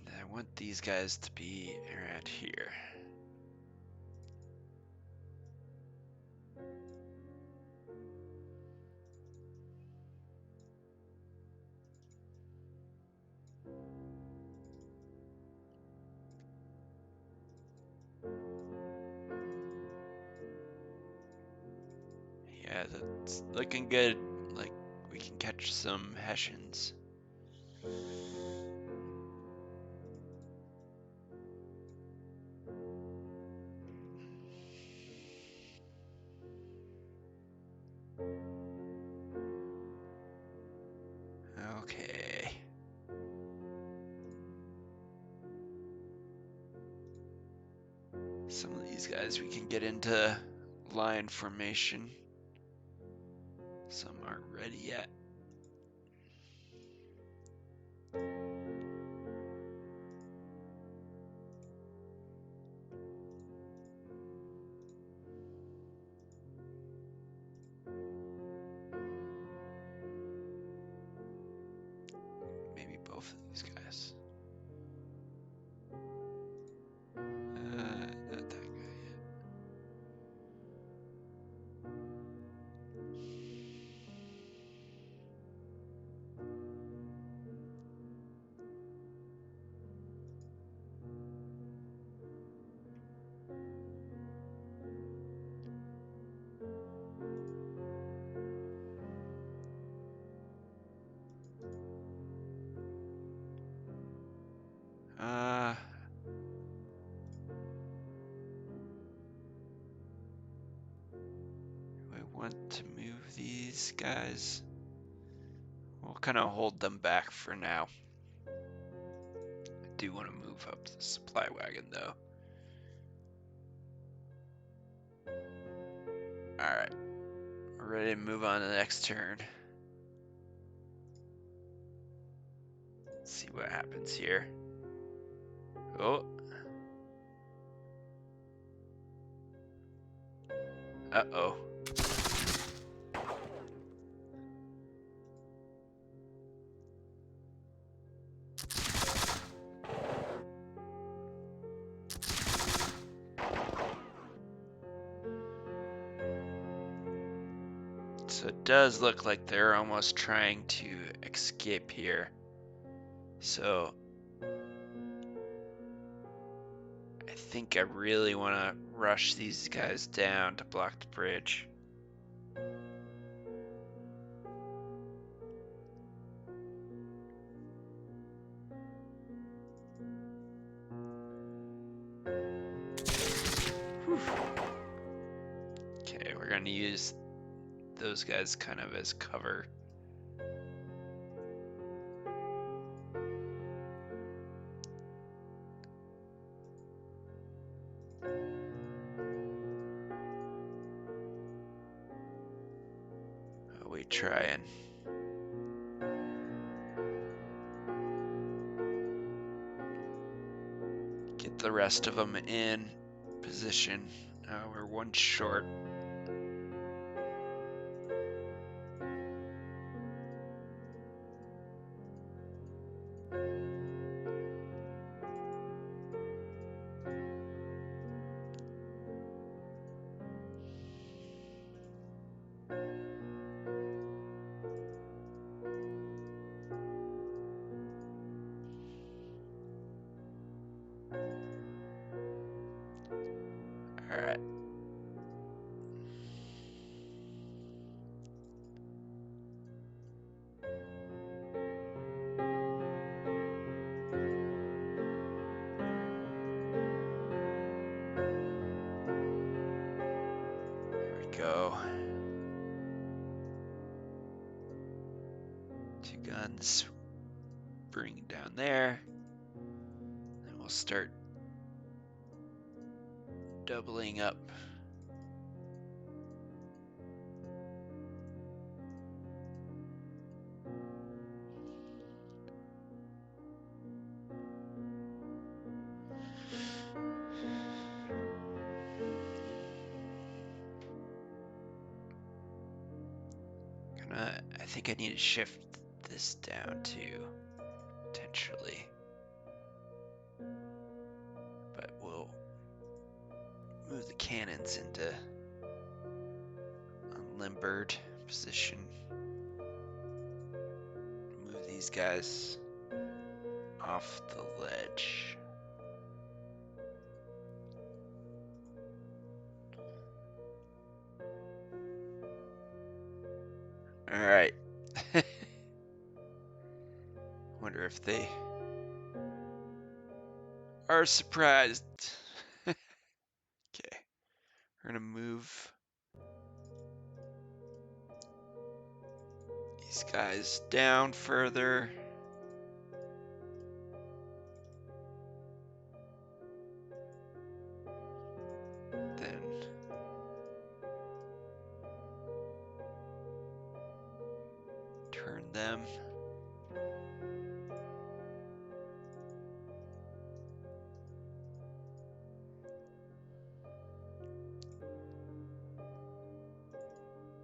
And I want these guys to be around here. Yeah, that's looking good. Like, we can catch some Hessians. Okay. Some of these guys we can get into line formation. Some aren't ready yet. Maybe both of these guys. Not that guy yet. Do I want to move these guys? We'll kind of hold them back for now. I do want to move up the supply wagon though. Alright, we're ready to move on to the next turn. Let's see what happens here. Oh. Uh-oh. So it does look like they're almost trying to escape here. So I think I really want to rush these guys down to block the bridge. going to use those guys kind of as cover. We try and get the rest of them in position. We're one short. All right. Go. 2 guns. Bring it down there. And we'll start doubling up. I think I need to shift this down too, potentially. But we'll move the cannons into unlimbered position. Move these guys off the ledge. All right. Wonder if they are surprised. Okay. We're gonna move these guys down further. Then turn them.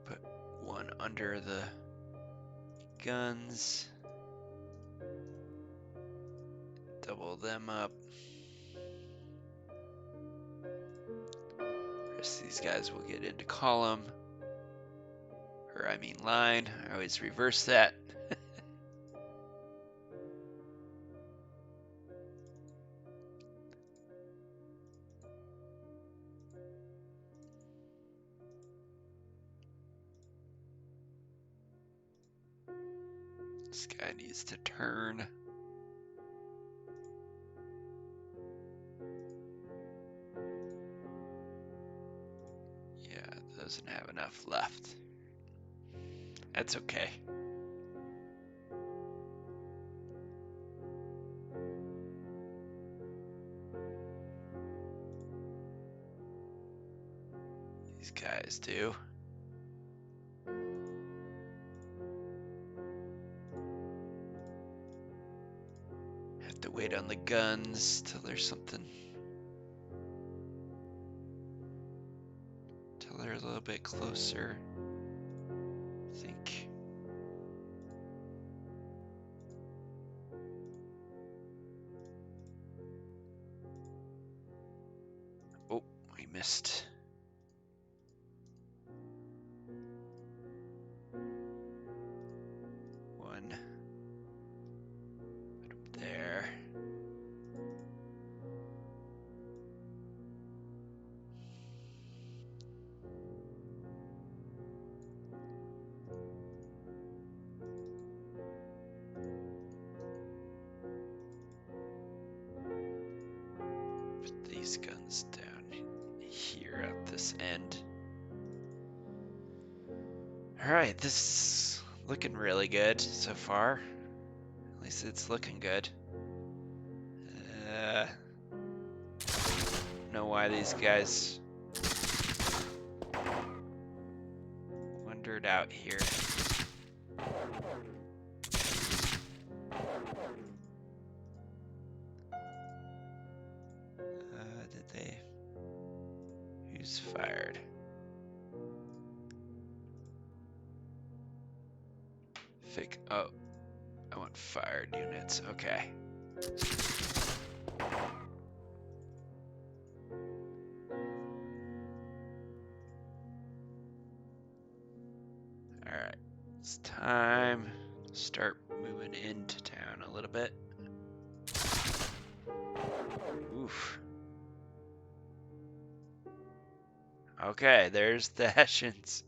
Put one under the guns. Double them up. Rest of these guys will get into column. Or I mean line. I always reverse that. This guy needs to turn. Yeah, doesn't have enough left. That's okay. These guys do. Have to wait on the guns till there's something. Till they're a little bit closer. I think. Oh, we missed. One. Put up there. Put these guns down here at this end. Alright, this is looking really good so far. At least it's looking good. Know why these guys wandered out here. Did they? Who's fired? Oh, I want fired units. Okay. Alright. It's time to start moving into town a little bit. Oof. Okay, there's the Hessians.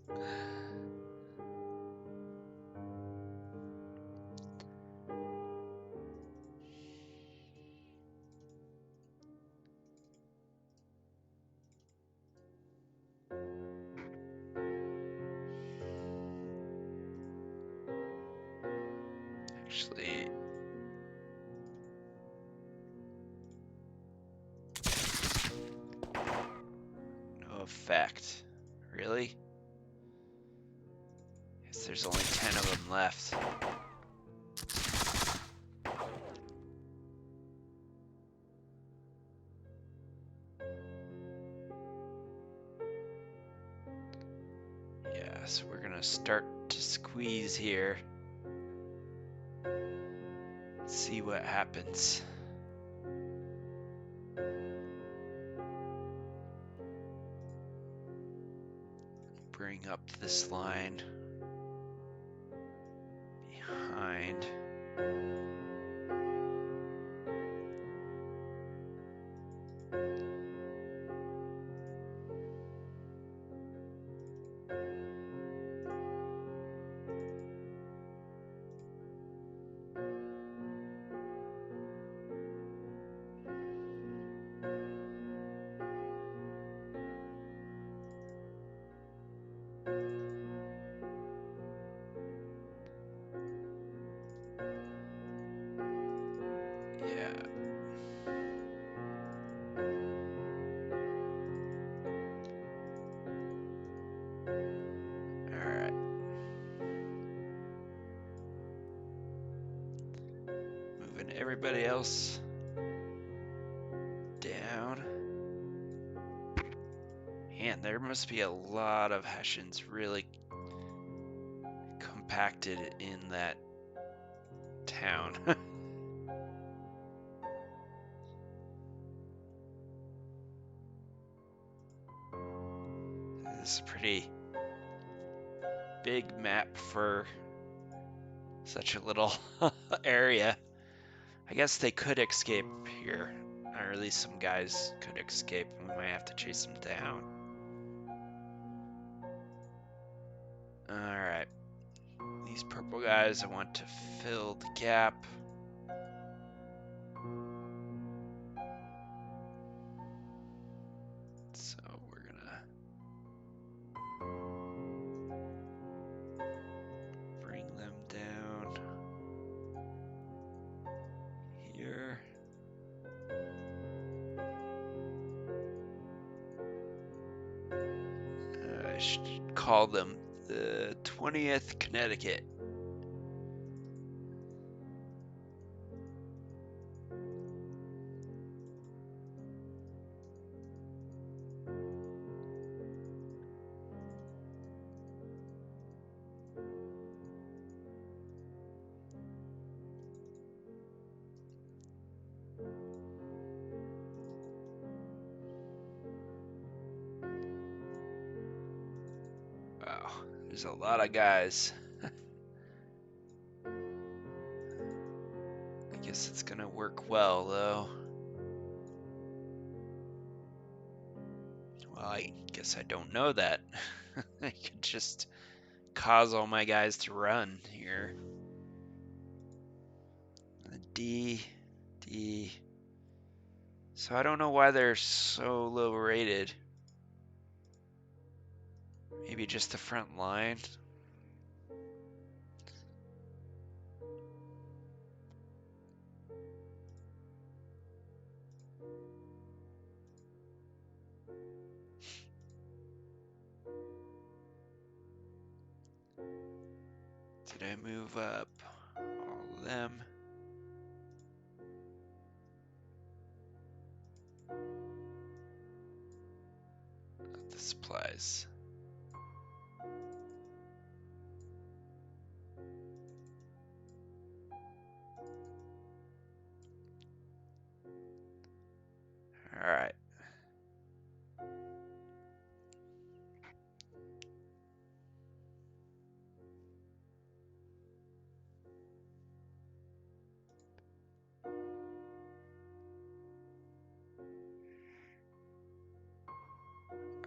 Actually, no effect. Really? Guess there's only 10 of them left. Yeah, so we're gonna start to squeeze here. See what happens. Bring up this line behind. Everybody else down. Man, there must be a lot of Hessians really compacted in that town. This is a pretty big map for such a little area. I guess they could escape here, or at least some guys could escape. We might have to chase them down. Alright. These purple guys, I want to fill the gap. So we're gonna bring them down here. I should call them the 20th Connecticut. Wow, there's a lot of guys. I guess it's gonna work well, though. Well, I guess I don't know that. I could just cause all my guys to run here. D. So I don't know why they're so low rated. Maybe just the front line. Did I move up all of them? The supplies. All right.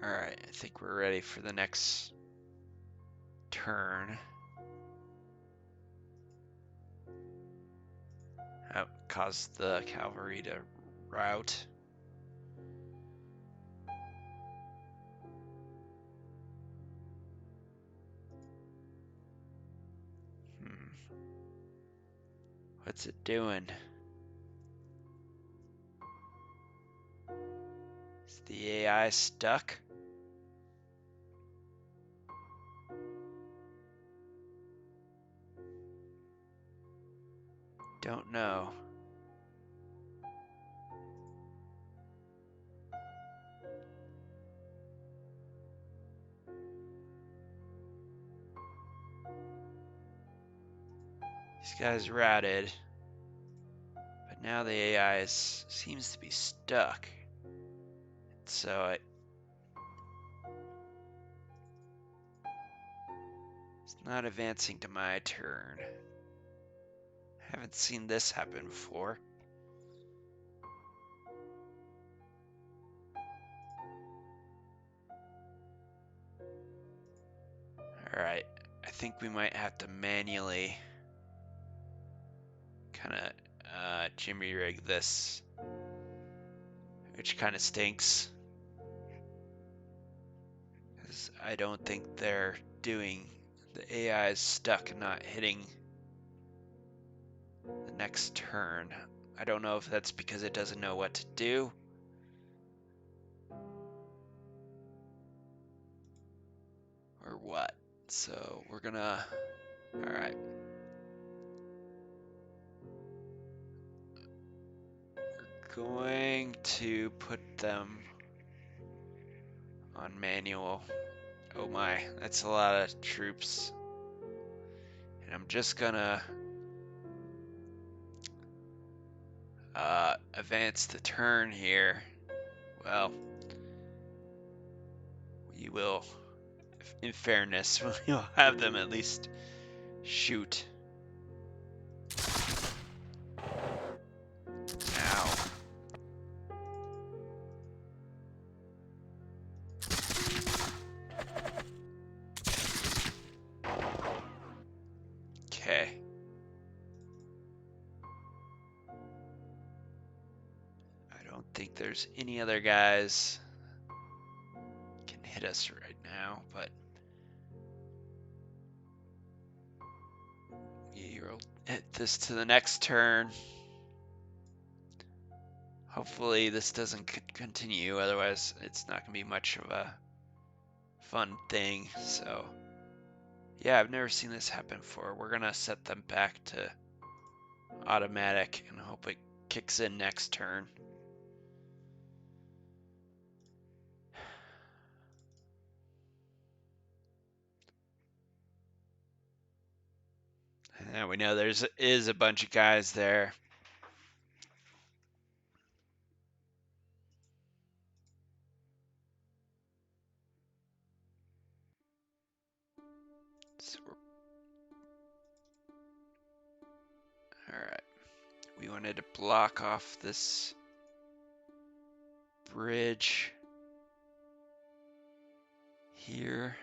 All right, I think we're ready for the next turn. Oh, caused the cavalry to rout. What's it doing? Is the AI stuck? Don't know. These guys routed, but now the AI seems to be stuck. So it's not advancing to my turn. Haven't seen this happen before. Alright, I think we might have to manually kind of jimmy rig this, which kind of stinks. Because I don't think they're doing, the AI is stuck and not hitting the next turn. I don't know if that's because it doesn't know what to do. Or what. So we're gonna, alright. We're going to put them on manual. Oh my, that's a lot of troops. And I'm just gonna advance the turn here. Well, we will, in fairness, we'll have them at least shoot. Now. Okay. I don't think there's any other guys can hit us right now, but we'll hit this to the next turn. Hopefully this doesn't continue, otherwise it's not going to be much of a fun thing. So yeah, I've never seen this happen before. We're going to set them back to automatic and hope it kicks in next turn. And we know is a bunch of guys there. So alright. We wanted to block off this bridge here.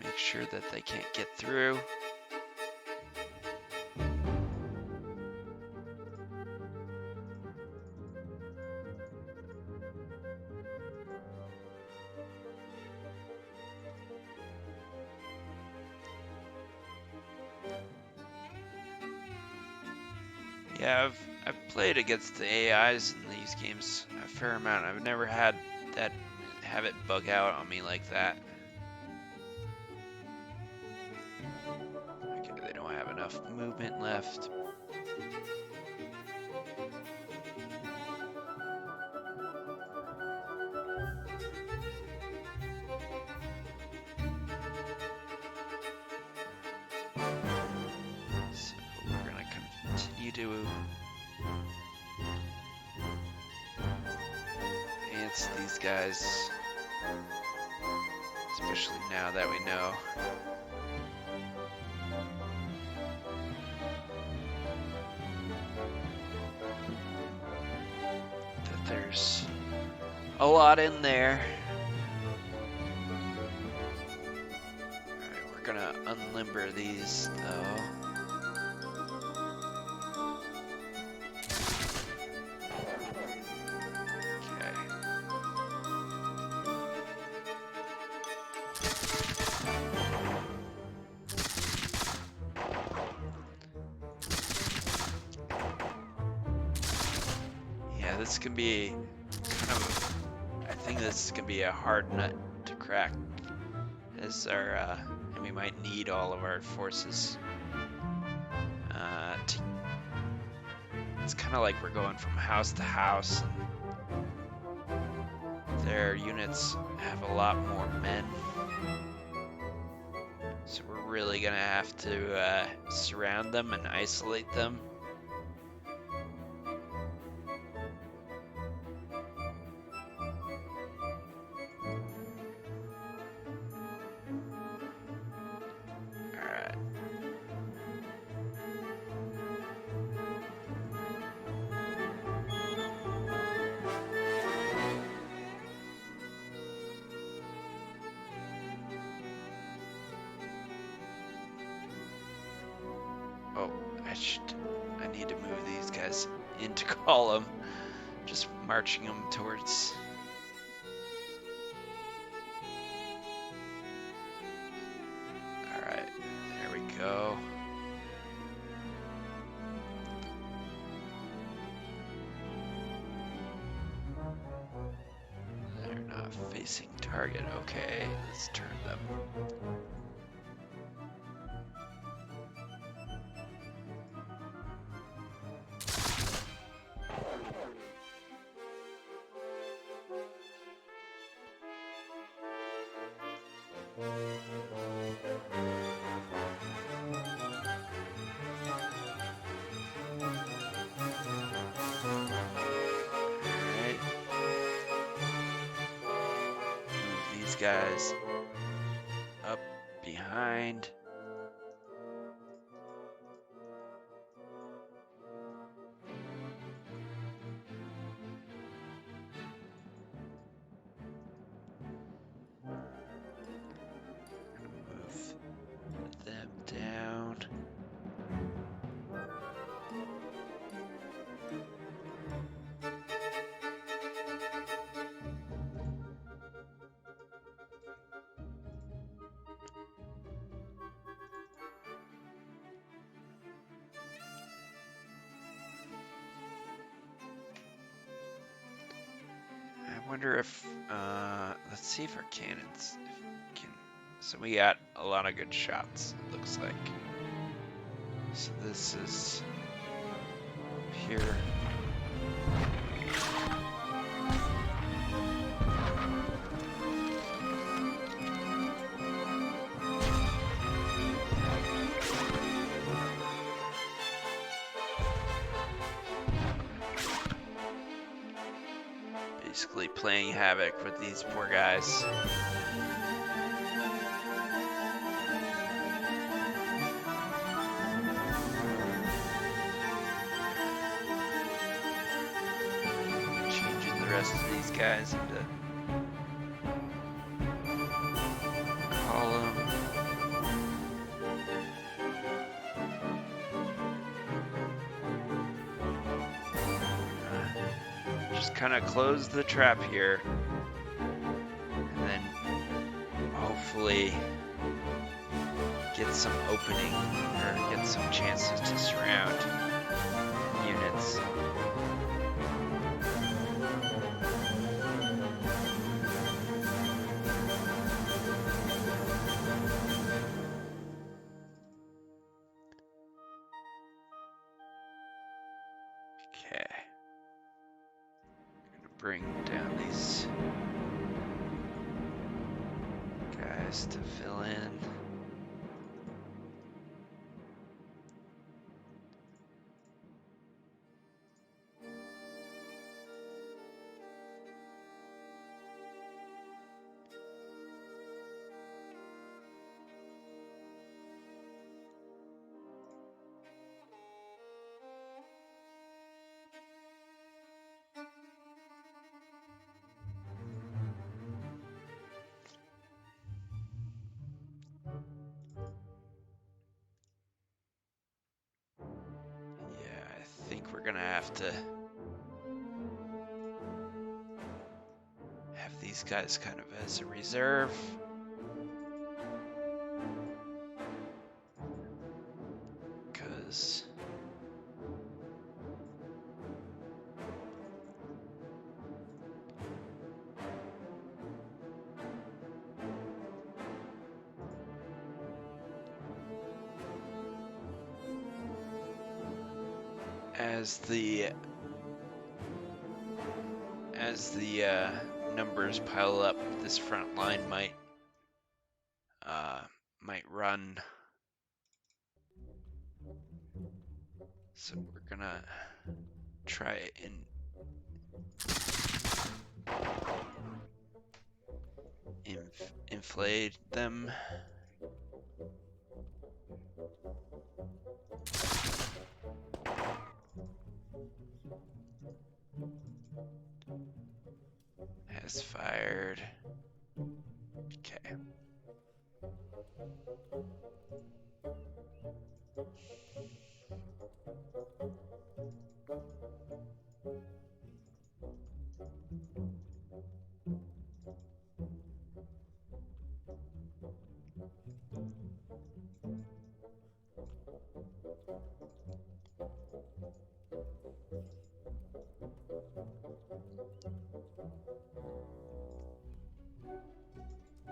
Make sure that they can't get through. Yeah, I've played against the AIs in these games a fair amount. I've never had that have it bug out on me like that. Okay, they don't have enough movement left. So we're gonna continue to advance these guys, especially now that we know that there's a lot in there. Alright, we're gonna unlimber these though. This can be kind of, I think this is gonna be a hard nut to crack, as our, and we might need all of our forces. It's kind of like we're going from house to house, and their units have a lot more men, so we're really gonna have to surround them and isolate them. I need to move these guys into column, just marching them towards. Alright, there we go. They're not facing target. Okay, let's turn them. Guys up behind. Move them down. I wonder if, let's see if our cannons can, so we got a lot of good shots, it looks like. So this is here. Basically playing havoc with these poor guys. Changing the rest of these guys into column. Just kind of close the trap here, and then hopefully get some opening or get some chances to surround units. bring down these guys to fill in. I think we're gonna have to have these guys kind of as a reserve. Because as the numbers pile up, this front line might run. So we're gonna try and inflate them. Has fired. Okay.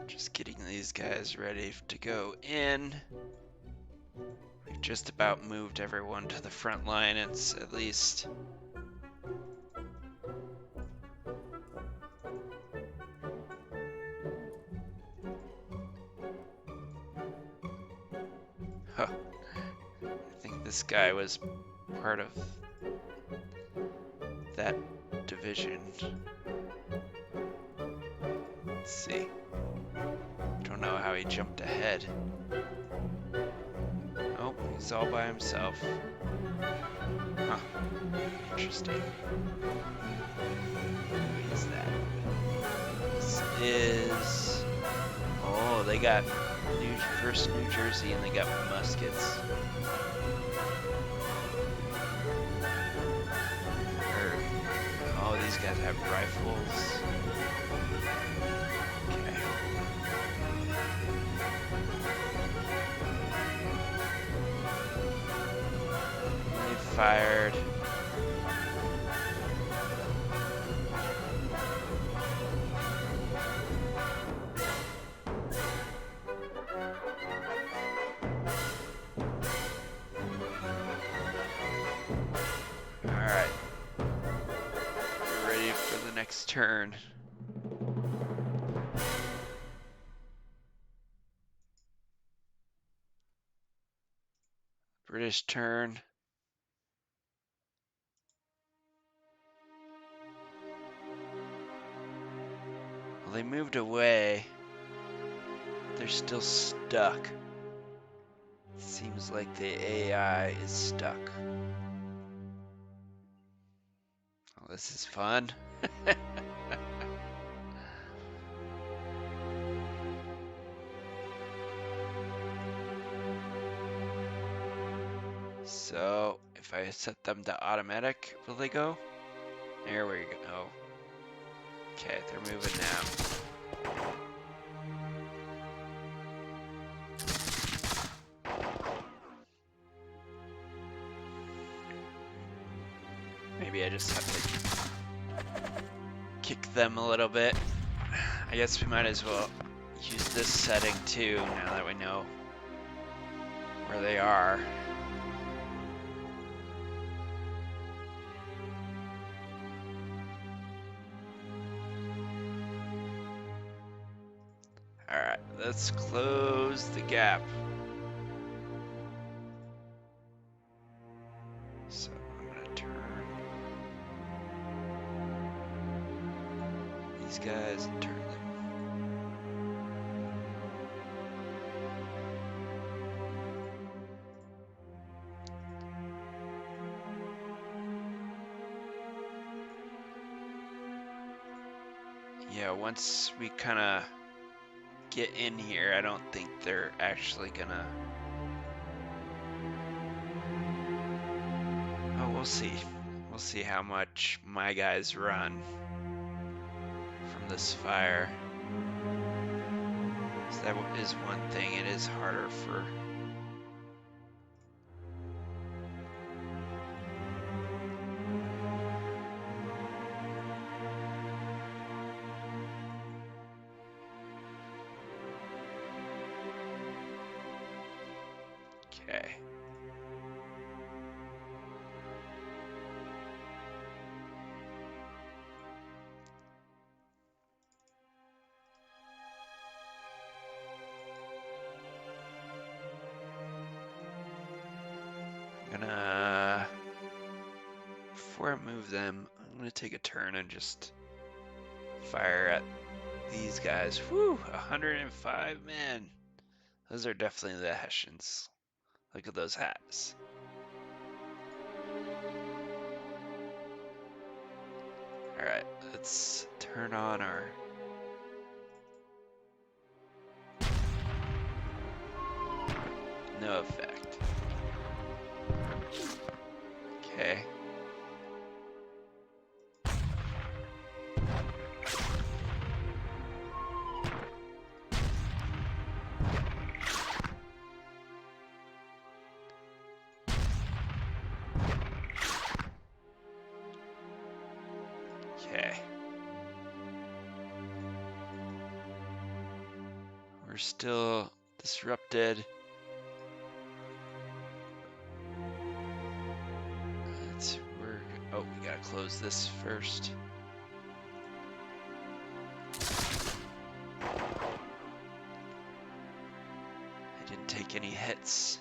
Just getting these guys ready to go in. We've just about moved everyone to the front line. It's at least huh. I think this guy was part of that division. Let's see. Don't know how he jumped ahead. Oh, he's all by himself. Huh. Interesting. Who is that? This is... Oh, they got first New Jersey and they got muskets. Oh, these guys have rifles. Okay. They fired. Alright. We're ready for the next turn. British turn. Well, they moved away. They're still stuck. Seems like the AI is stuck. Oh, this is fun. So, if I set them to automatic, will they go? There we go. Okay, they're moving now. Maybe I just have to kick them a little bit. I guess we might as well use this setting too, now that we know where they are. Alright, let's close the gap. So I'm gonna turn these guys and turn them. Yeah, once we kind of get in here, I don't think they're actually gonna... Oh, we'll see. We'll see how much my guys run from this fire. So that is one thing. It is harder for... Okay. I'm gonna... Before I move them, I'm gonna take a turn and just fire at these guys. Whew, 105, man. Those are definitely the Hessians. Look at those hats. Alright, let's turn on our... No effect. Okay. Okay. We're still disrupted. Oh, we gotta close this first. I didn't take any hits.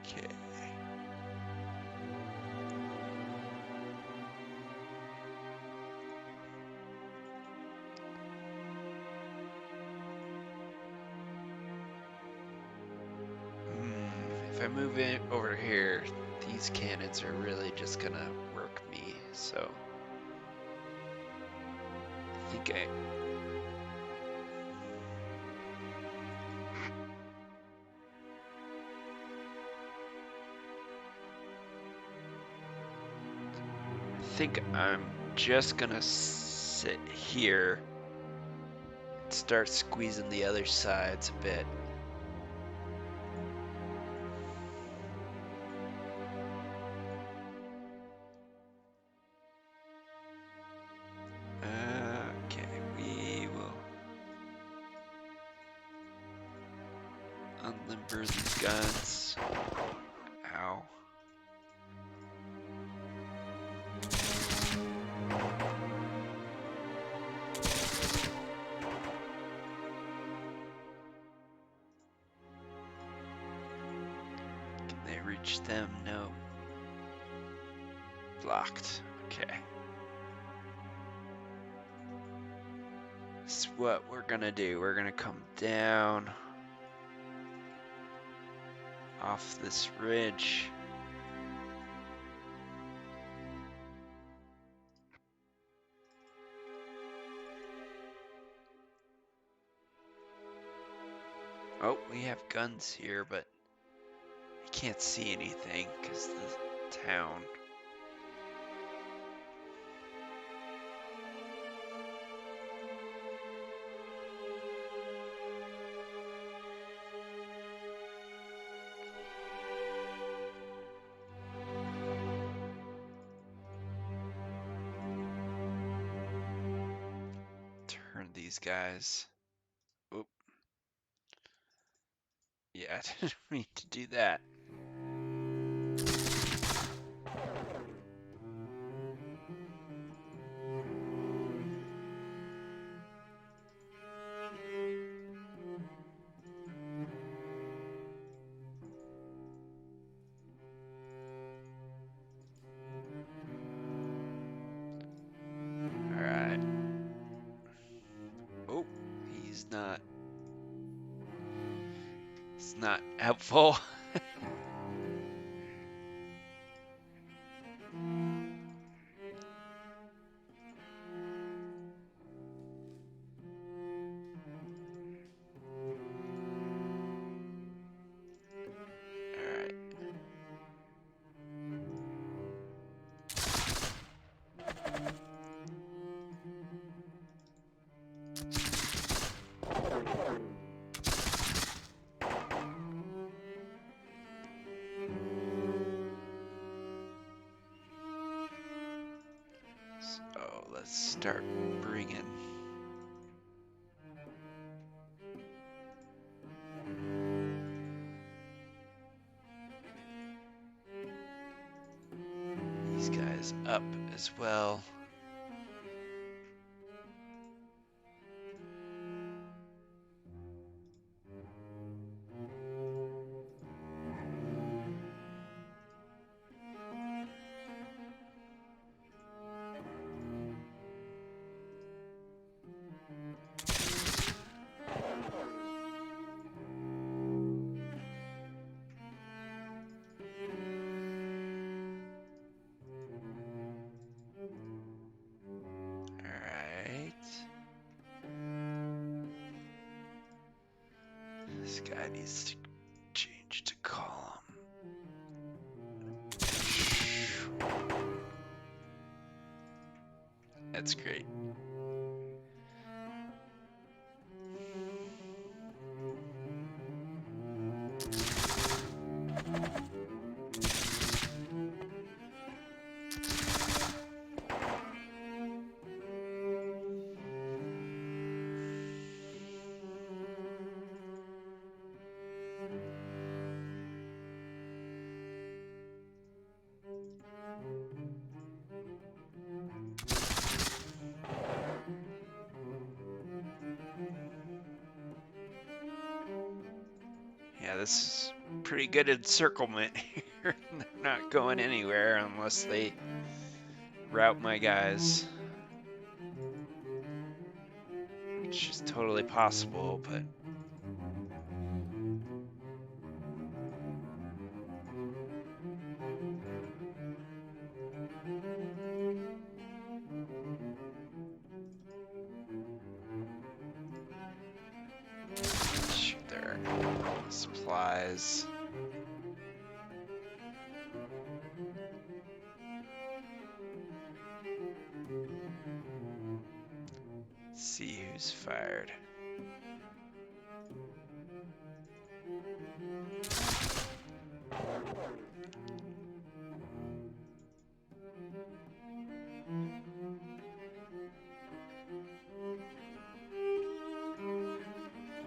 Okay. If I move it over here, these cannons are really just gonna work me, so I think I I'm just gonna sit here and start squeezing the other sides a bit. Okay, we will unlimber these guns. Ow. Can they reach them? No. Blocked. Okay. This is what we're gonna do. We're gonna come down off this ridge. Oh, we have guns here, but I can't see anything because the town. these guys. Oop. Yeah, I didn't mean to do that. Alright. Oh, he's not. It's not helpful. Alright. So let's start bringing. These guys up as well. This guy needs to change to column. That's great. Yeah, this is pretty good encirclement here. They're not going anywhere unless they route my guys. Which is totally possible, but... shoot their supplies. Let's see who's fired.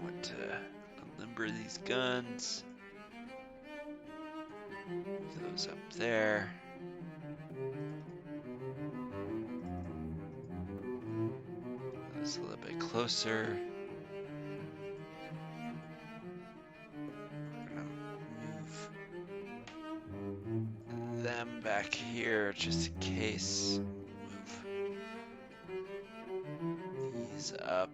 Want to unlimber these guns. Those up there. Those a little bit closer. We're gonna move them back here just in case. Move these up.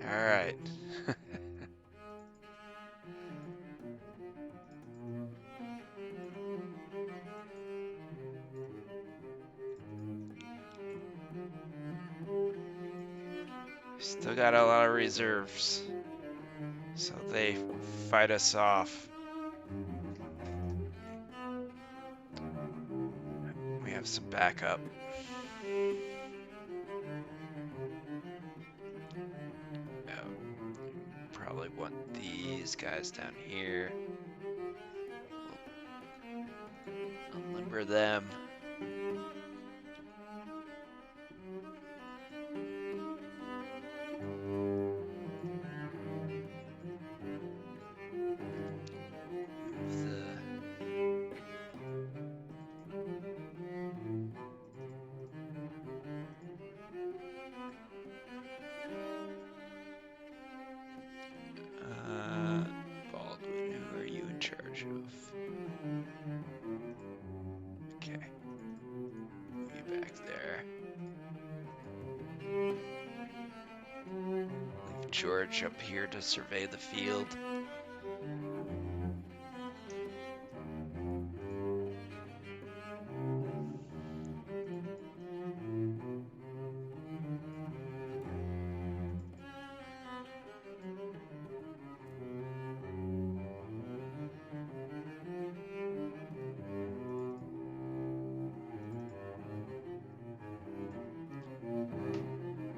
All right. Still got a lot of reserves, so they fight us off. We have some backup. Probably want these guys down here. We'll unlimber them. Baldwin, who are you in charge of? Okay. You back there. Leave George up here to survey the field.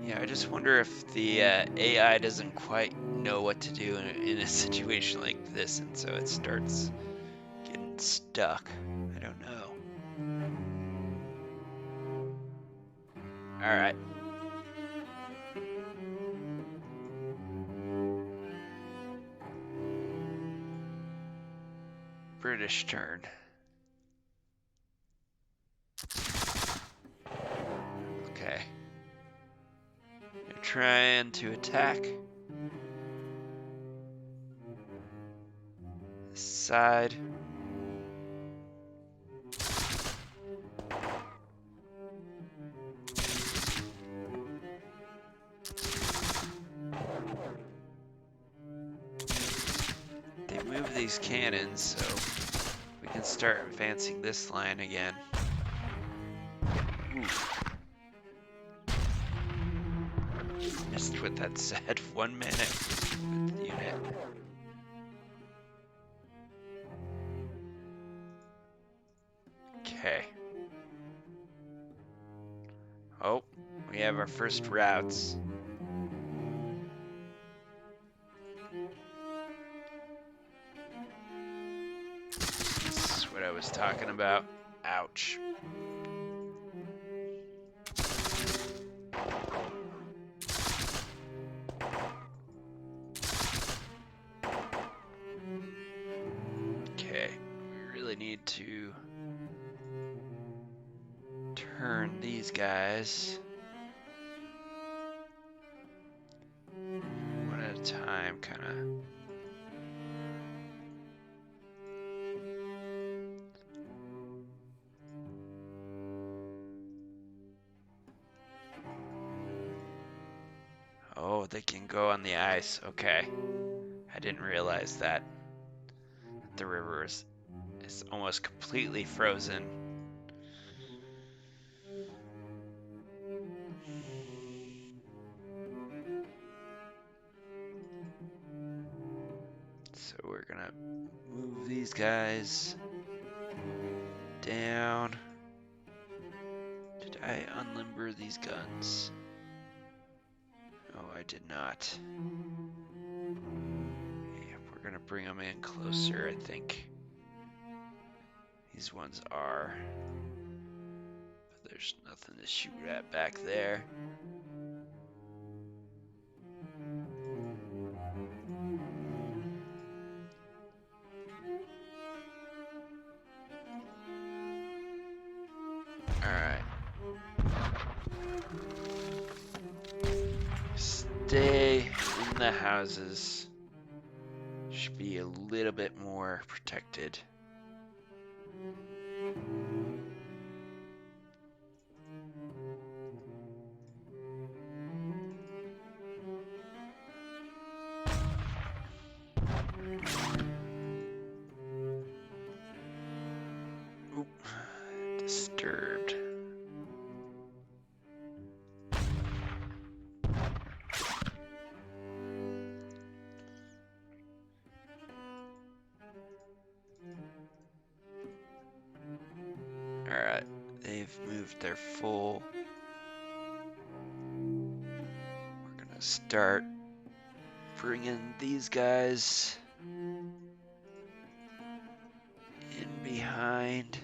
Yeah, I just wonder if the AI doesn't quite know what to do in a situation like this, and so it starts getting stuck. I don't know. Alright. British turn. Okay. They're trying to attack this side. They move these cannons, so we can start advancing this line again. Oof. Missed what that said. 1 minute with the unit. Okay. Oh, we have our first routes. This is what I was talking about. Ouch. Okay, we really need to turn these guys one at a time, kind of. Oh, they can go on the ice. Okay. I didn't realize that. The river is almost completely frozen. So we're gonna move these guys down. Did I unlimber these guns? Oh, I did not. Yeah, we're gonna bring them in closer, I think. These ones are. But there's nothing to shoot at back there. Alright. Stay in the houses. Should be a little bit more protected. Oop. Disturbed. Alright, they've moved their full. We're gonna start bringing these guys in behind.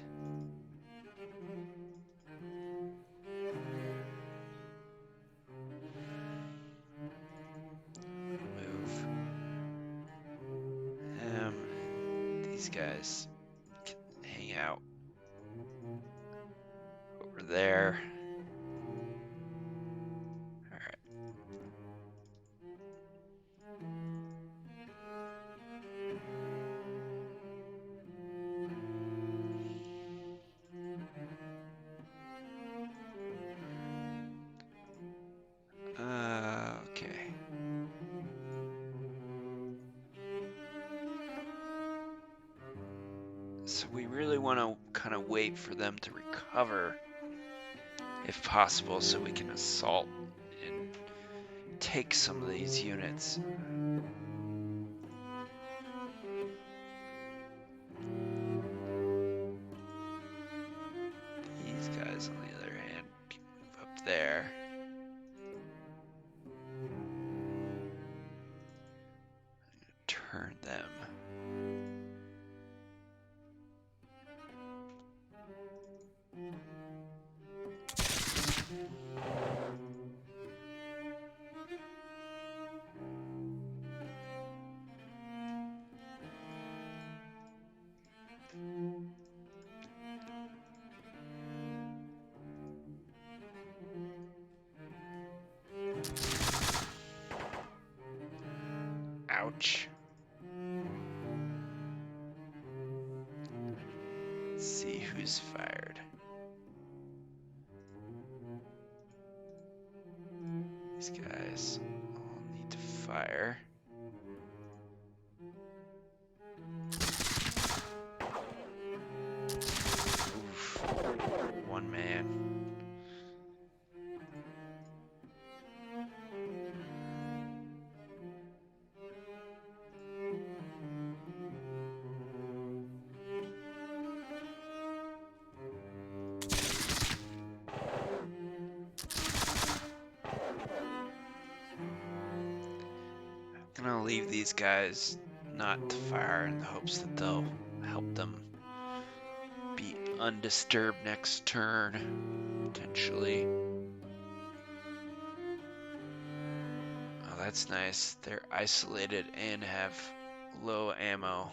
Move them. These guys can hang out over there. Alright. Okay. So we really want to kind of wait for them to recover, if possible, so we can assault and take some of these units. These guys, on the other hand, can move up there. Turn them. Ouch. Let's see who's fired. These guys all need to fire. Oof. One man. I'm gonna leave these guys not to fire in the hopes that they'll help them be undisturbed next turn, potentially. Oh, that's nice. They're isolated and have low ammo.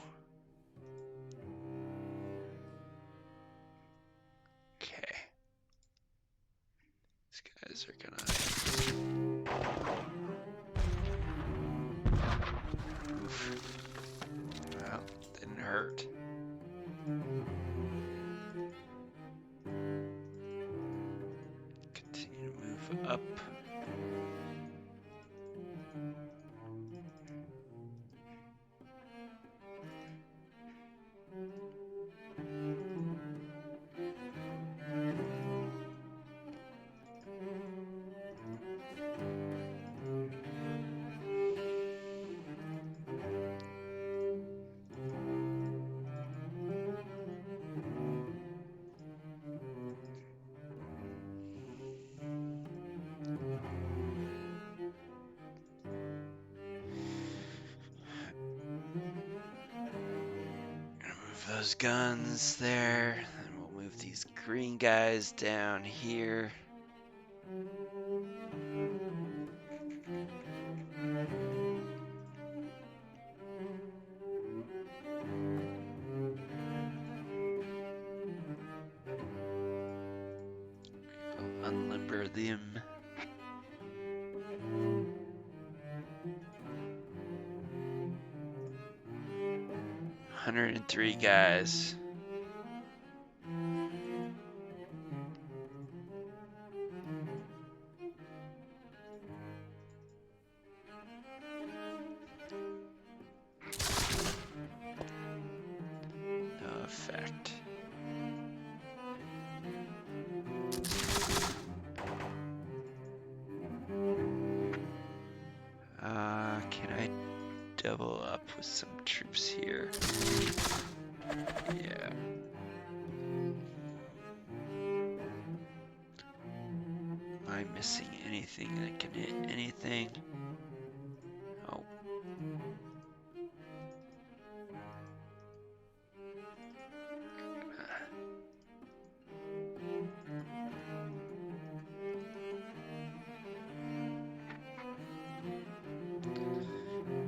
Okay. These guys are gonna... Oof. Well, didn't hurt. Continue to move up. Those guns there, and we'll move these green guys down here. We'll unlimber them. 103 guys. No effect. Can I double up with some troops here? Yeah. I missing anything that can hit anything? Oh.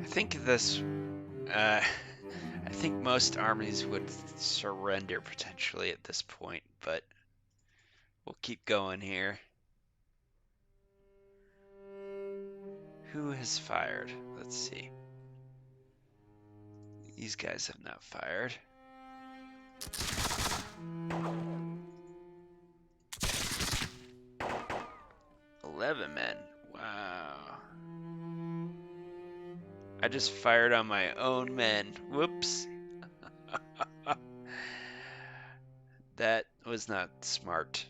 I think this, I think most armies would surrender potentially at this point, but we'll keep going here. Who has fired? Let's see. These guys have not fired. $11 men. Wow. I just fired on my own men. Whoops. That was not smart.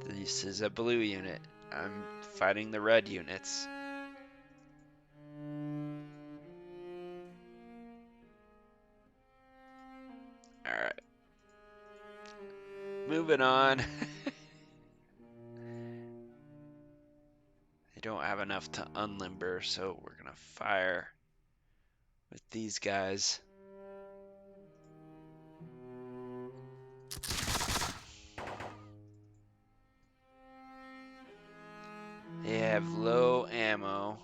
This is a blue unit. I'm fighting the red units. Alright. Moving on. They don't have enough to unlimber, so we're gonna fire with these guys. They have low ammo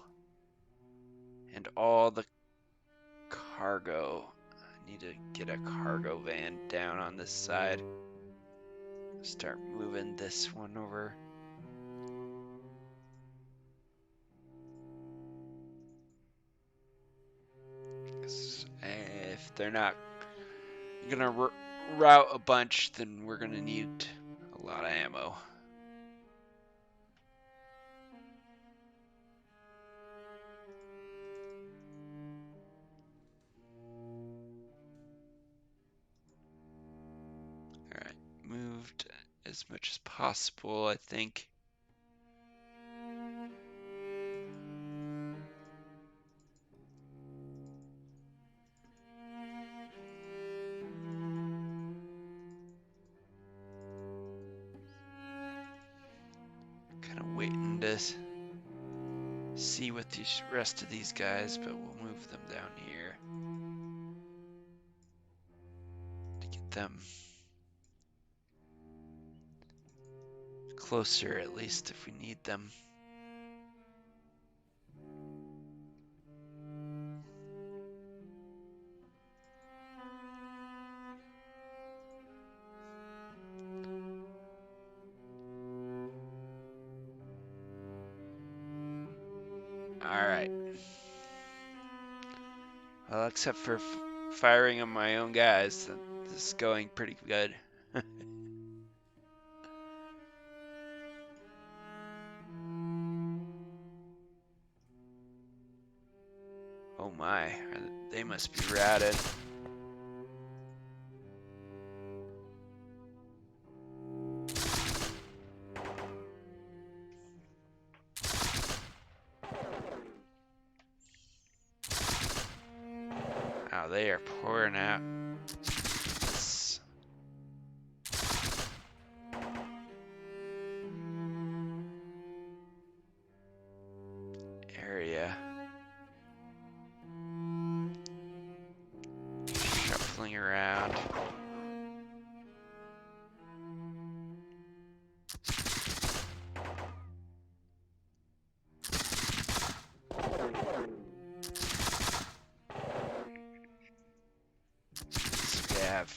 and all the cargo. I need to get a cargo van down on this side. Start moving this one over. If they're not gonna route a bunch, then we're gonna need a lot of ammo. Alright, moved as much as possible, I think. Kind of waiting to see what the rest of these guys, but we'll move them down here to get them closer, at least if we need them. Alright. Well, except for firing on my own guys, this is going pretty good. Oh my, they must be ratted. Wow, they are pouring out this area. Shuffling around. Have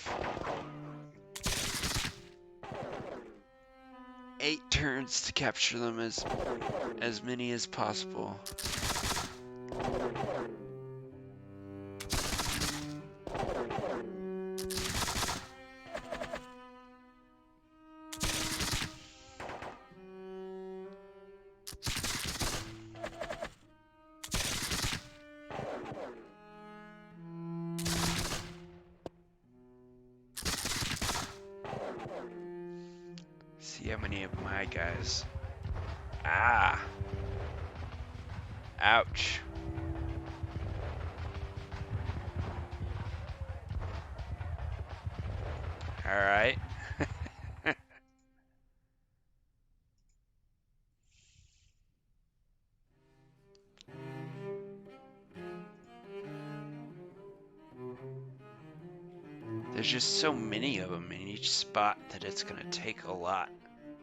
8 turns to capture them, as many as possible. See how many of my guys. Ah! Ouch. Alright. There's just so many of them in each spot that it's going to take a lot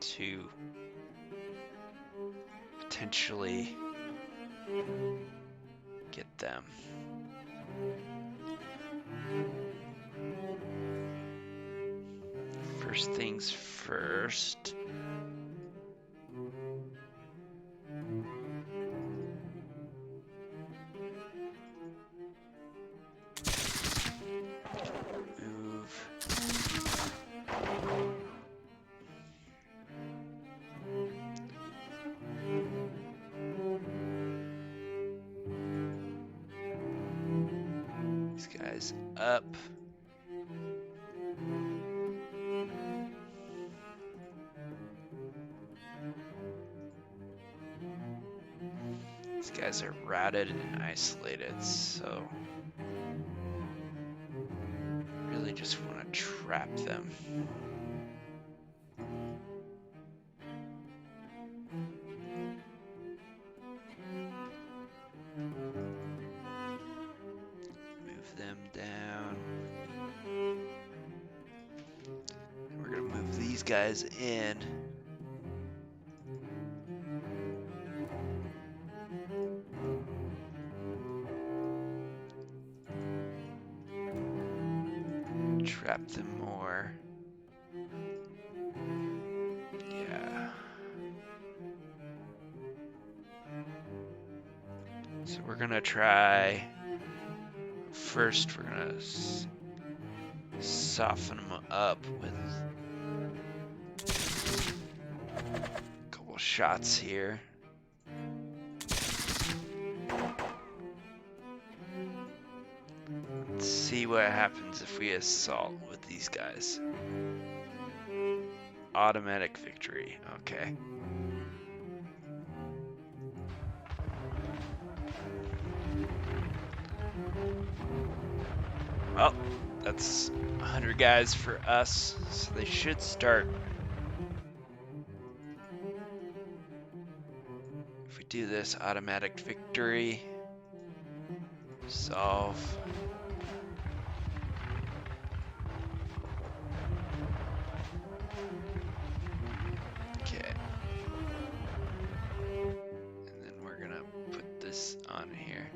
to potentially get them. First things first. Move. These guys up. These guys are routed and isolated, so really just want to trap them. Move them down. And we're going to move these guys in. Trap them more. Yeah. So we're gonna try. First, we're gonna soften them up with a couple shots here. Let's see what happens if we assault with these guys. Automatic victory. Okay. Well, that's 100 guys for us, so they should start. If we do this, automatic victory, solve. Okay. And then we're gonna put this on here.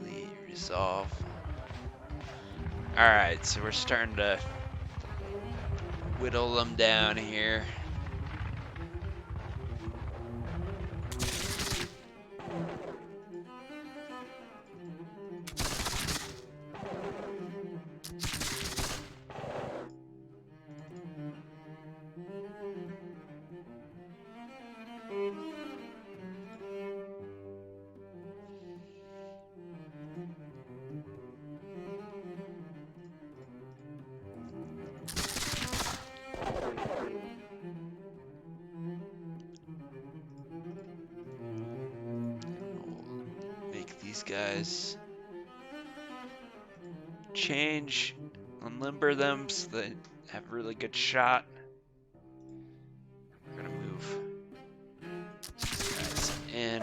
Melee, resolve. Alright, so we're starting to whittle them down here. These guys change, unlimber them so they have a really good shot. We're gonna move these guys in.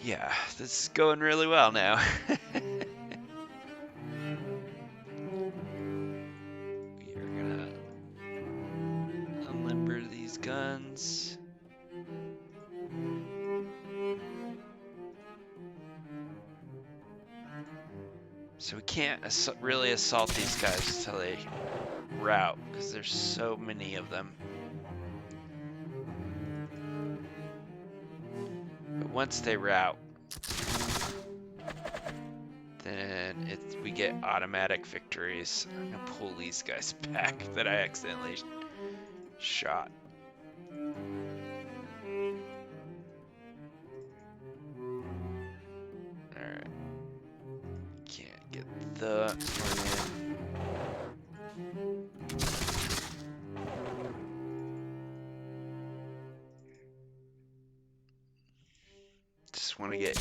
Yeah, this is going really well now. Guns. So we can't really assault these guys until they rout, because there's so many of them. But once they rout, then we get automatic victories. I'm gonna pull these guys back that I accidentally shot. Alright. Can't get the one in. Just want to get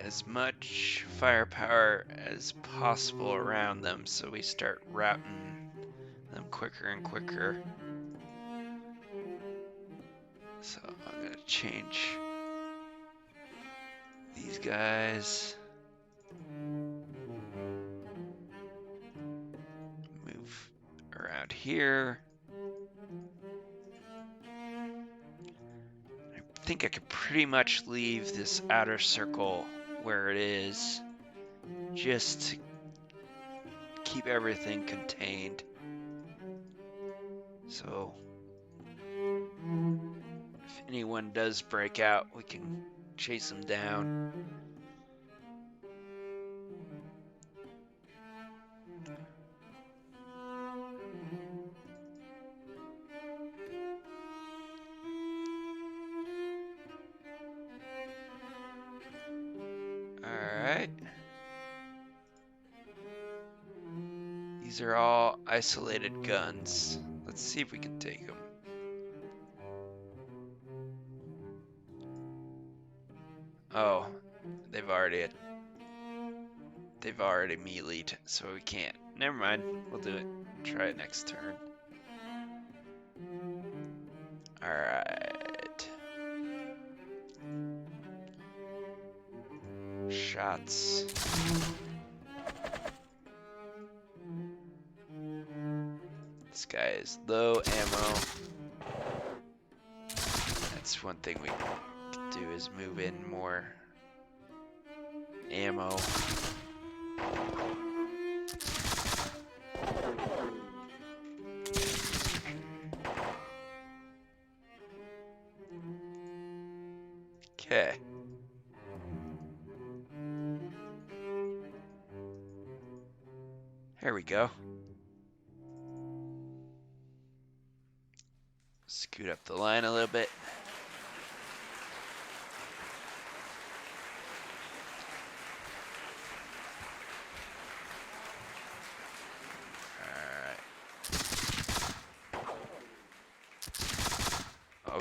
as much firepower as possible around them, so we start routing them quicker and quicker. So I'm gonna change these guys. Move around here. I think I could pretty much leave this outer circle where it is, just to keep everything contained. So if anyone does break out, we can chase them down. Alright. These are all isolated guns. Let's see if we can take them. Oh, they've already melee'd, so we can't. Never mind. We'll do it. Try it next turn. Alright. Shots. This guy is low ammo. That's one thing we can do, is move in more ammo. Okay. There we go. Scoot up the line a little bit. Alright.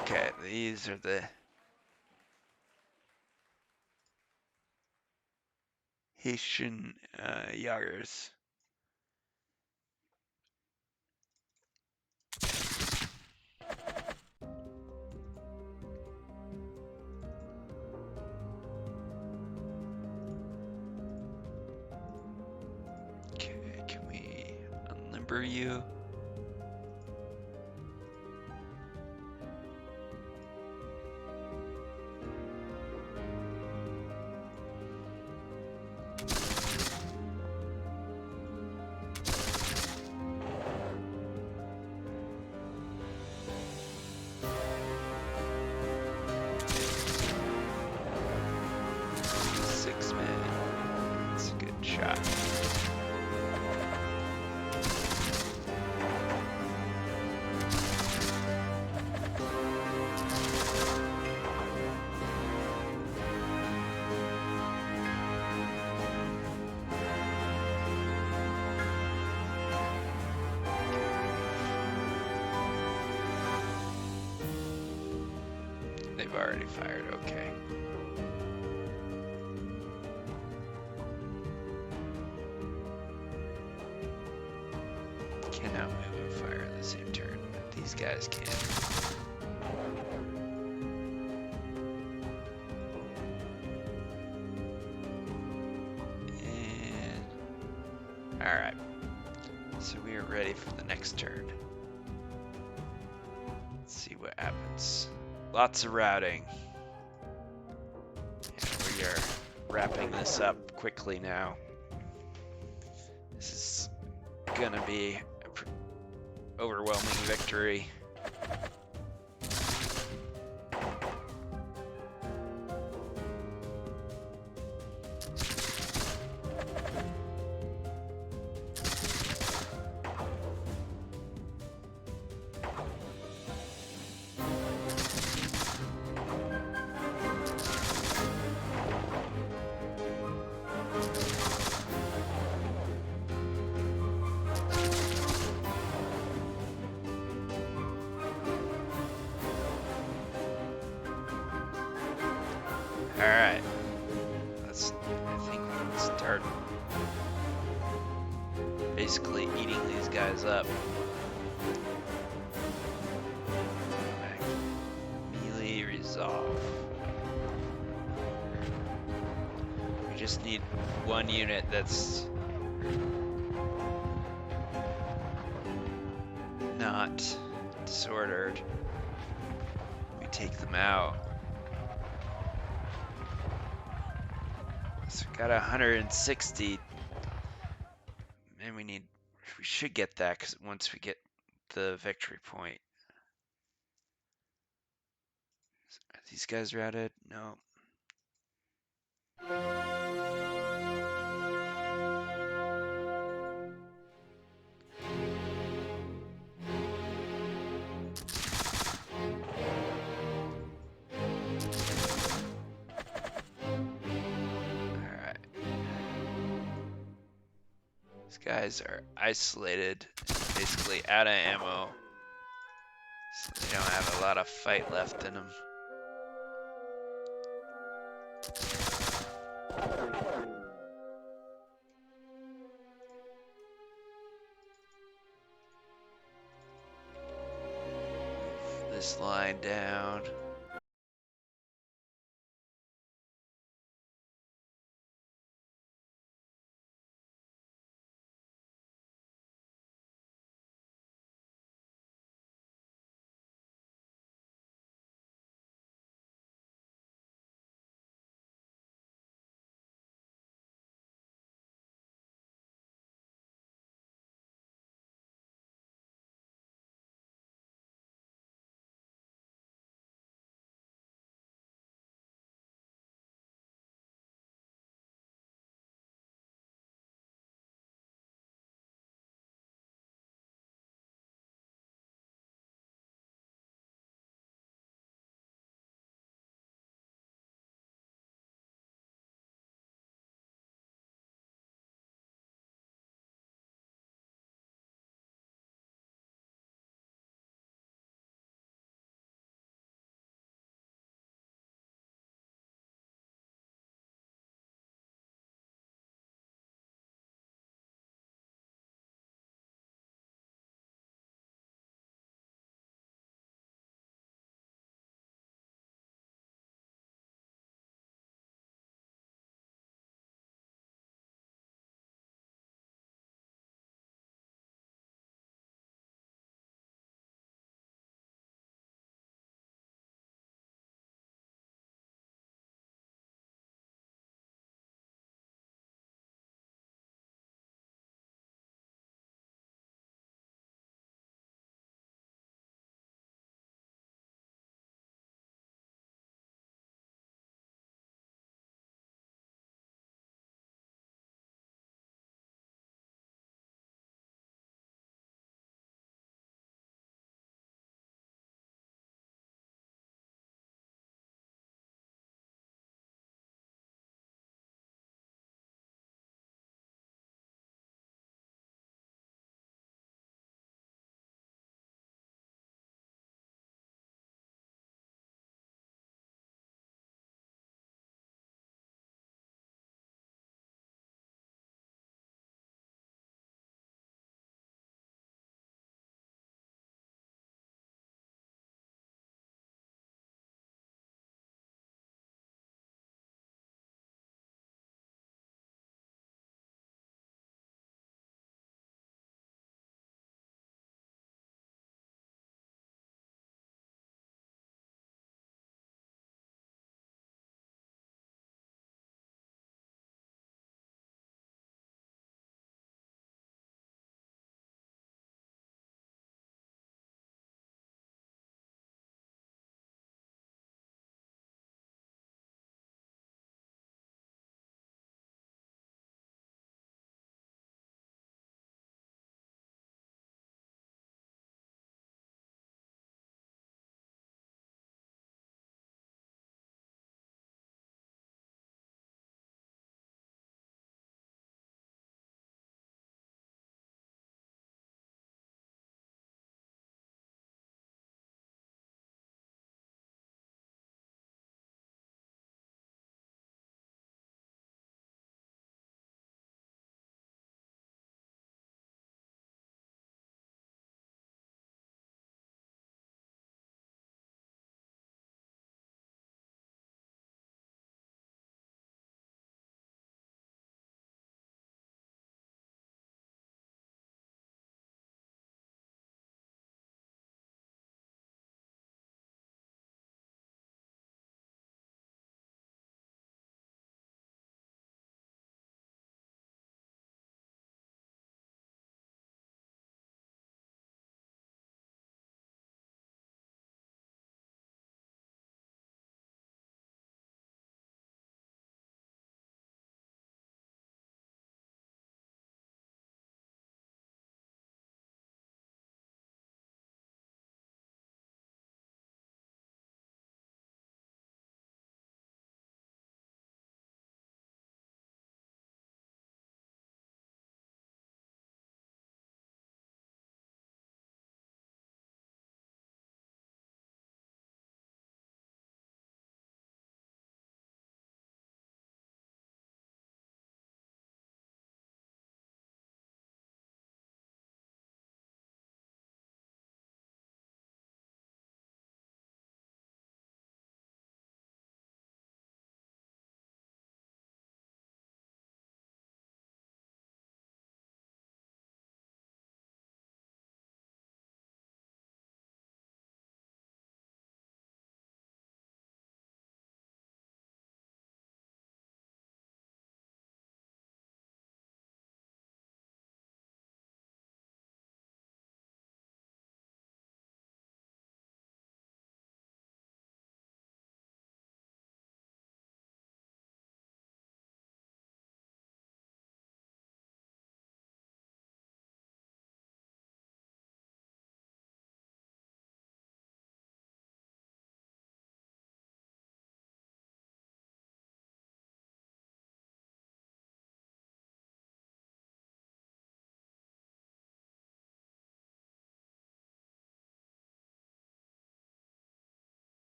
Okay, these are the Hessian Jagers. Okay, can we unlimber you? They've already fired, okay. Cannot move and fire at the same turn, but these guys can. And alright. So we are ready for the next turn. Let's see what happens. Lots of routing. And we are wrapping this up quickly now. This is gonna be an overwhelming victory. I think we'll start basically eating these guys up. Melee resolve. We just need one unit that's not disordered. We take them out. So we got 160, and we should get that because once we get the victory point. Are these guys routed? No. Alright. These guys are isolated, basically out of ammo. So they don't have a lot of fight left in them. Move this line down.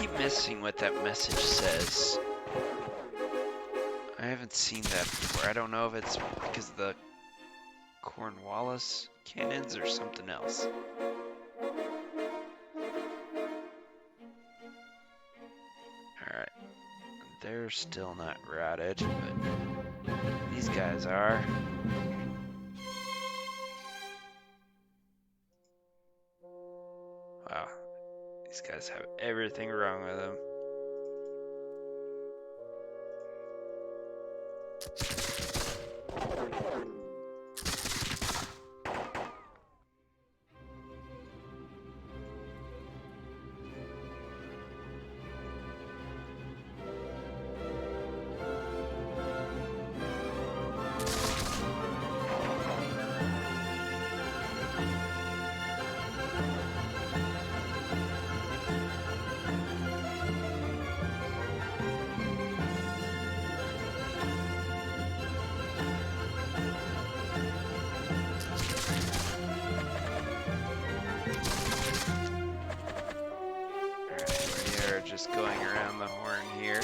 keep missing what that message says. I haven't seen that before. I don't know if it's because of the Cornwallis cannons or something else. Alright. They're still not routed, but these guys are. Wow. These guys have everything wrong with them. Just going around the horn here. I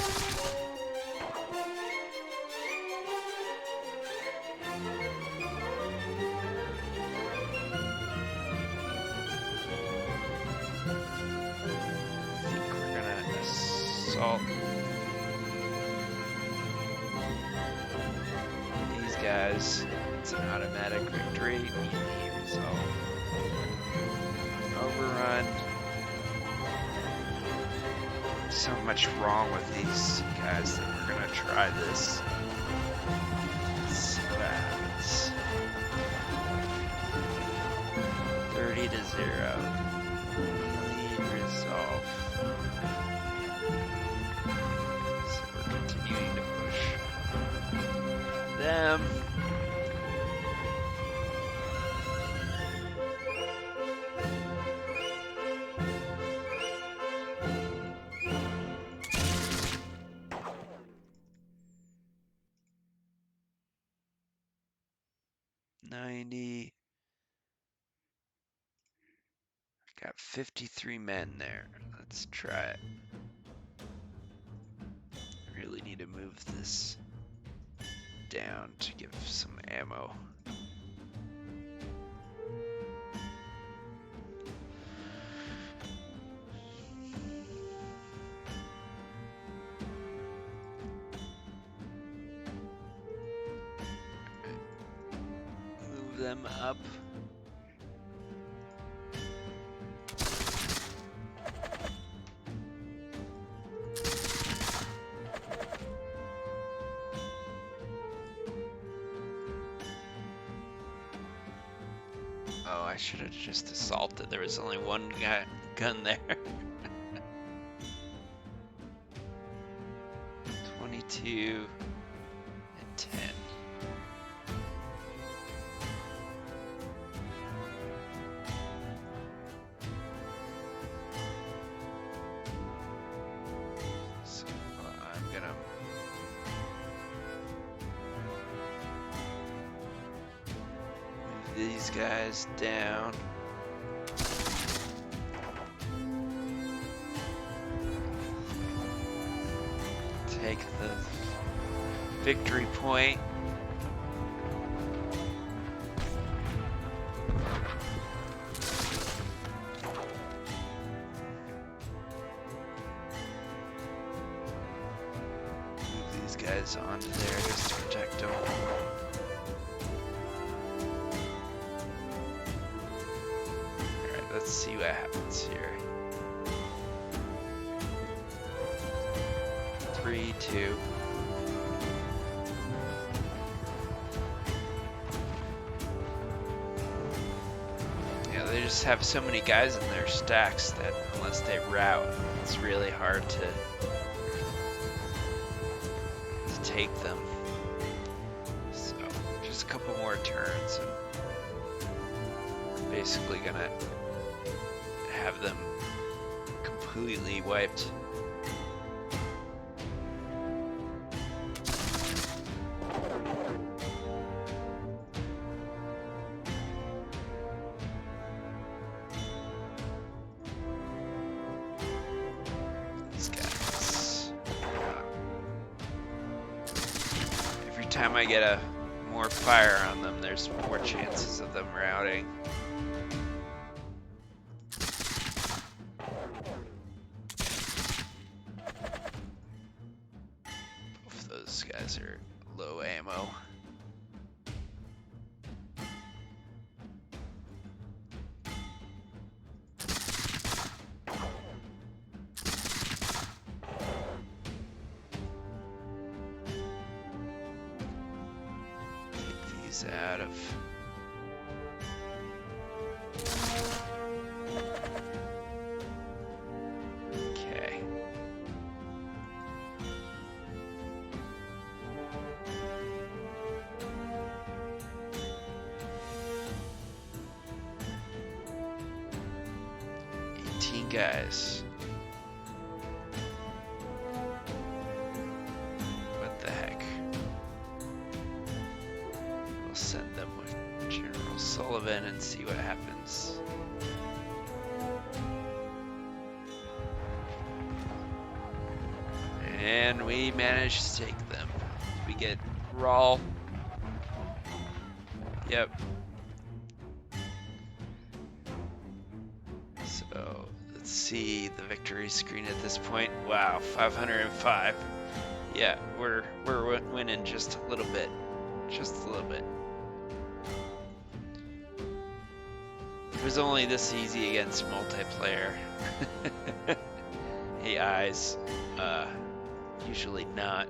think we're gonna assault these guys. It's an automatic victory. Easy result. Overrun. So much wrong with these guys that we're gonna try this. Let's see what happens. 30 to 0. Lead resolve. So we're continuing to push them. Got 53 men there. Let's try it. Really need to move this down to give some ammo. Move them up. Oh, I should have just assaulted. There was only one gun there. 22 and 10. So I'm gonna move these guys down. Take the victory point. Move these guys onto there just to protect them. Alright, let's see what happens here. 3-2. Yeah, they just have so many guys in their stacks that unless they rout, it's really hard to take them. So just a couple more turns and we're basically gonna have them completely wiped. time I get a more fire on them, there's more chances of them routing. Both those guys are low ammo. Out of okay. Guys, what the heck? We'll send them with General Sullivan and see what happens. And we managed to take them. We get Rawl. Yep. So let's see the victory screen at this point. Wow, 505. Yeah, we're winning just a little bit. Just a little bit. It was only this easy against multiplayer. AIs, usually not.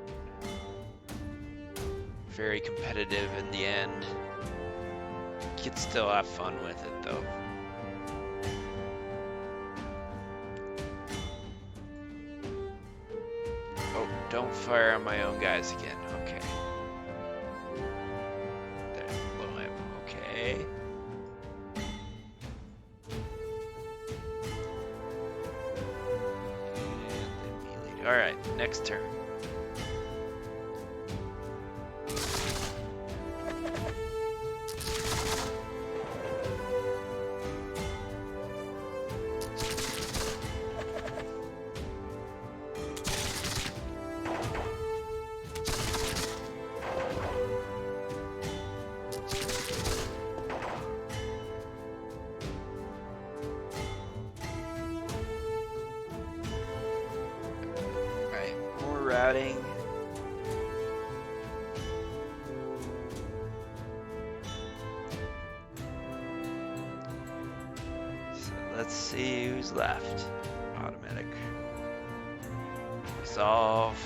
Very competitive in the end. You can still have fun with it though. Oh, don't fire on my own guys again. Okay. There's low ammo. Okay. Alright, next turn. Routing. So let's see who's left. Automatic. Resolve.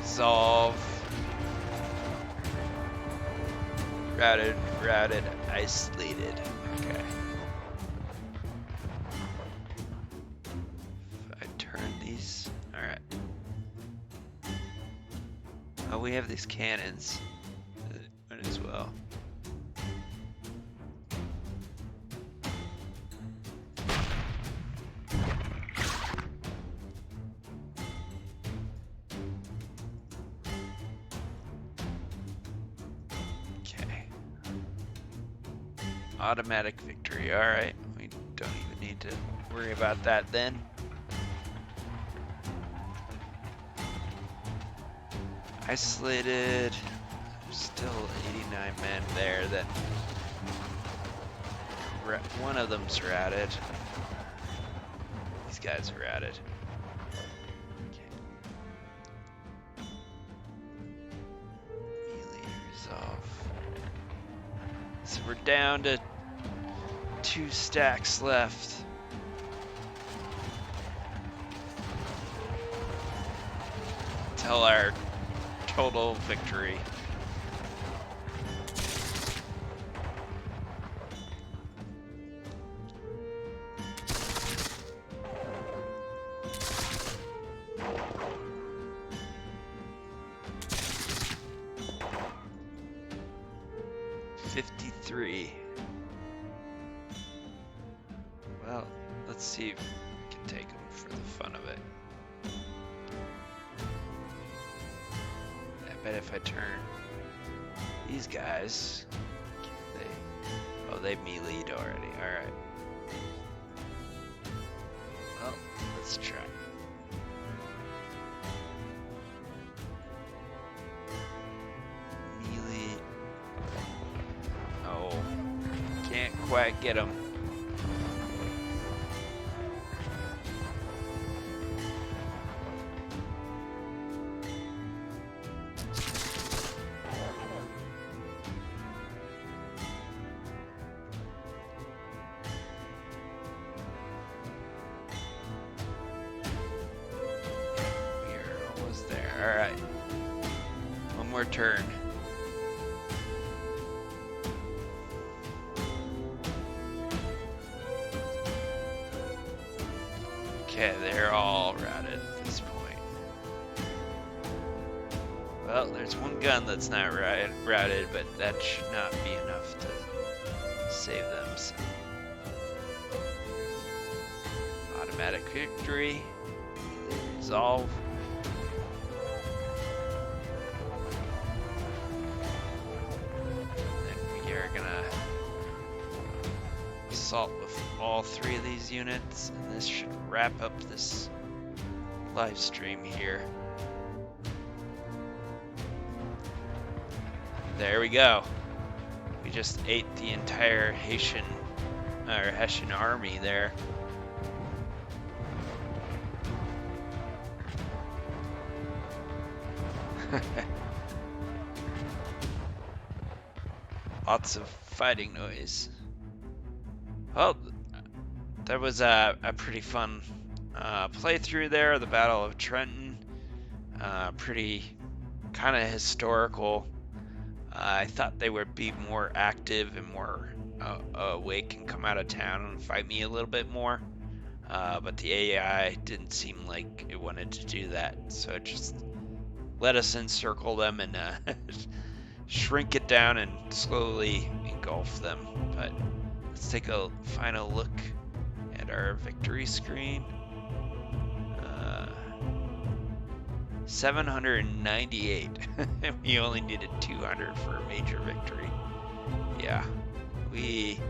Resolve. Routed, isolated. Okay. If I turn these, all right. Oh, we have these cannons. Might as well. Automatic victory. All right, we don't even need to worry about that then. Isolated. There's still 89 men there. That one of them's routed. These guys are routed. Okay. Melee resolve. So we're down to 2 stacks left. Tell our total victory. Well, let's see if we can take them for the fun of it. I bet if I turn these guys, they melee'd already. All right. Let's try. Melee. Oh, can't quite get him. Alright. One more turn. Okay, they're all routed at this point. Well, there's one gun that's not routed, but that should not be enough to save them. So. Automatic victory. Resolve. Assault with all 3 of these units, and this should wrap up this live stream here. There we go. We just ate the entire Hessian army there. Lots of fighting noise. Well, that was a pretty fun playthrough there, the Battle of Trenton. Pretty kind of historical. I thought they would be more active and more awake and come out of town and fight me a little bit more. But the AI didn't seem like it wanted to do that, so it just let us encircle them and shrink it down and slowly engulf them. But let's take a final look at our victory screen. 798. We only needed 200 for a major victory. Yeah, we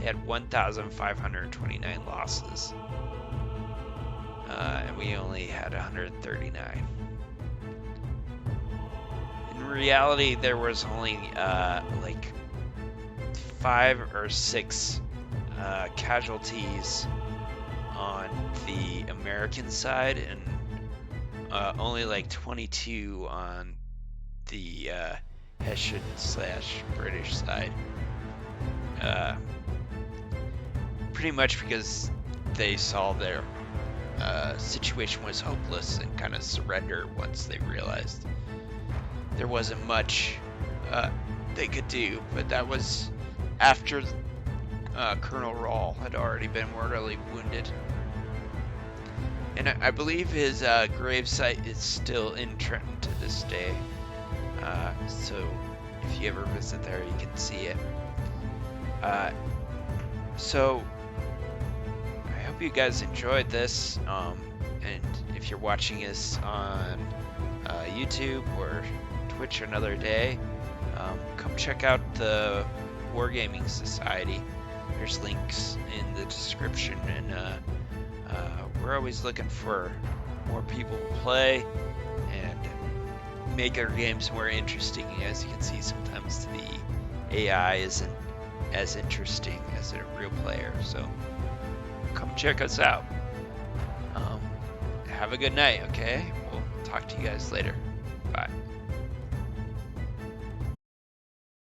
had 1,529 losses. And we only had 139. In reality, there was only like 5 or 6 casualties on the American side and only like 22 on the Hessian / British side. Pretty much because they saw their situation was hopeless and kind of surrendered once they realized there wasn't much they could do. But that was after Colonel Rawl had already been mortally wounded. And I believe his gravesite is still in Trenton to this day. So if you ever visit there, you can see it. So I hope you guys enjoyed this. And if you're watching this on YouTube or Twitch another day, come check out the Wargaming Society. There's links in the description, and we're always looking for more people to play and make our games more interesting. As you can see, sometimes the AI isn't as interesting as a real player, so come check us out. Have a good night, okay? We'll talk to you guys later. Bye.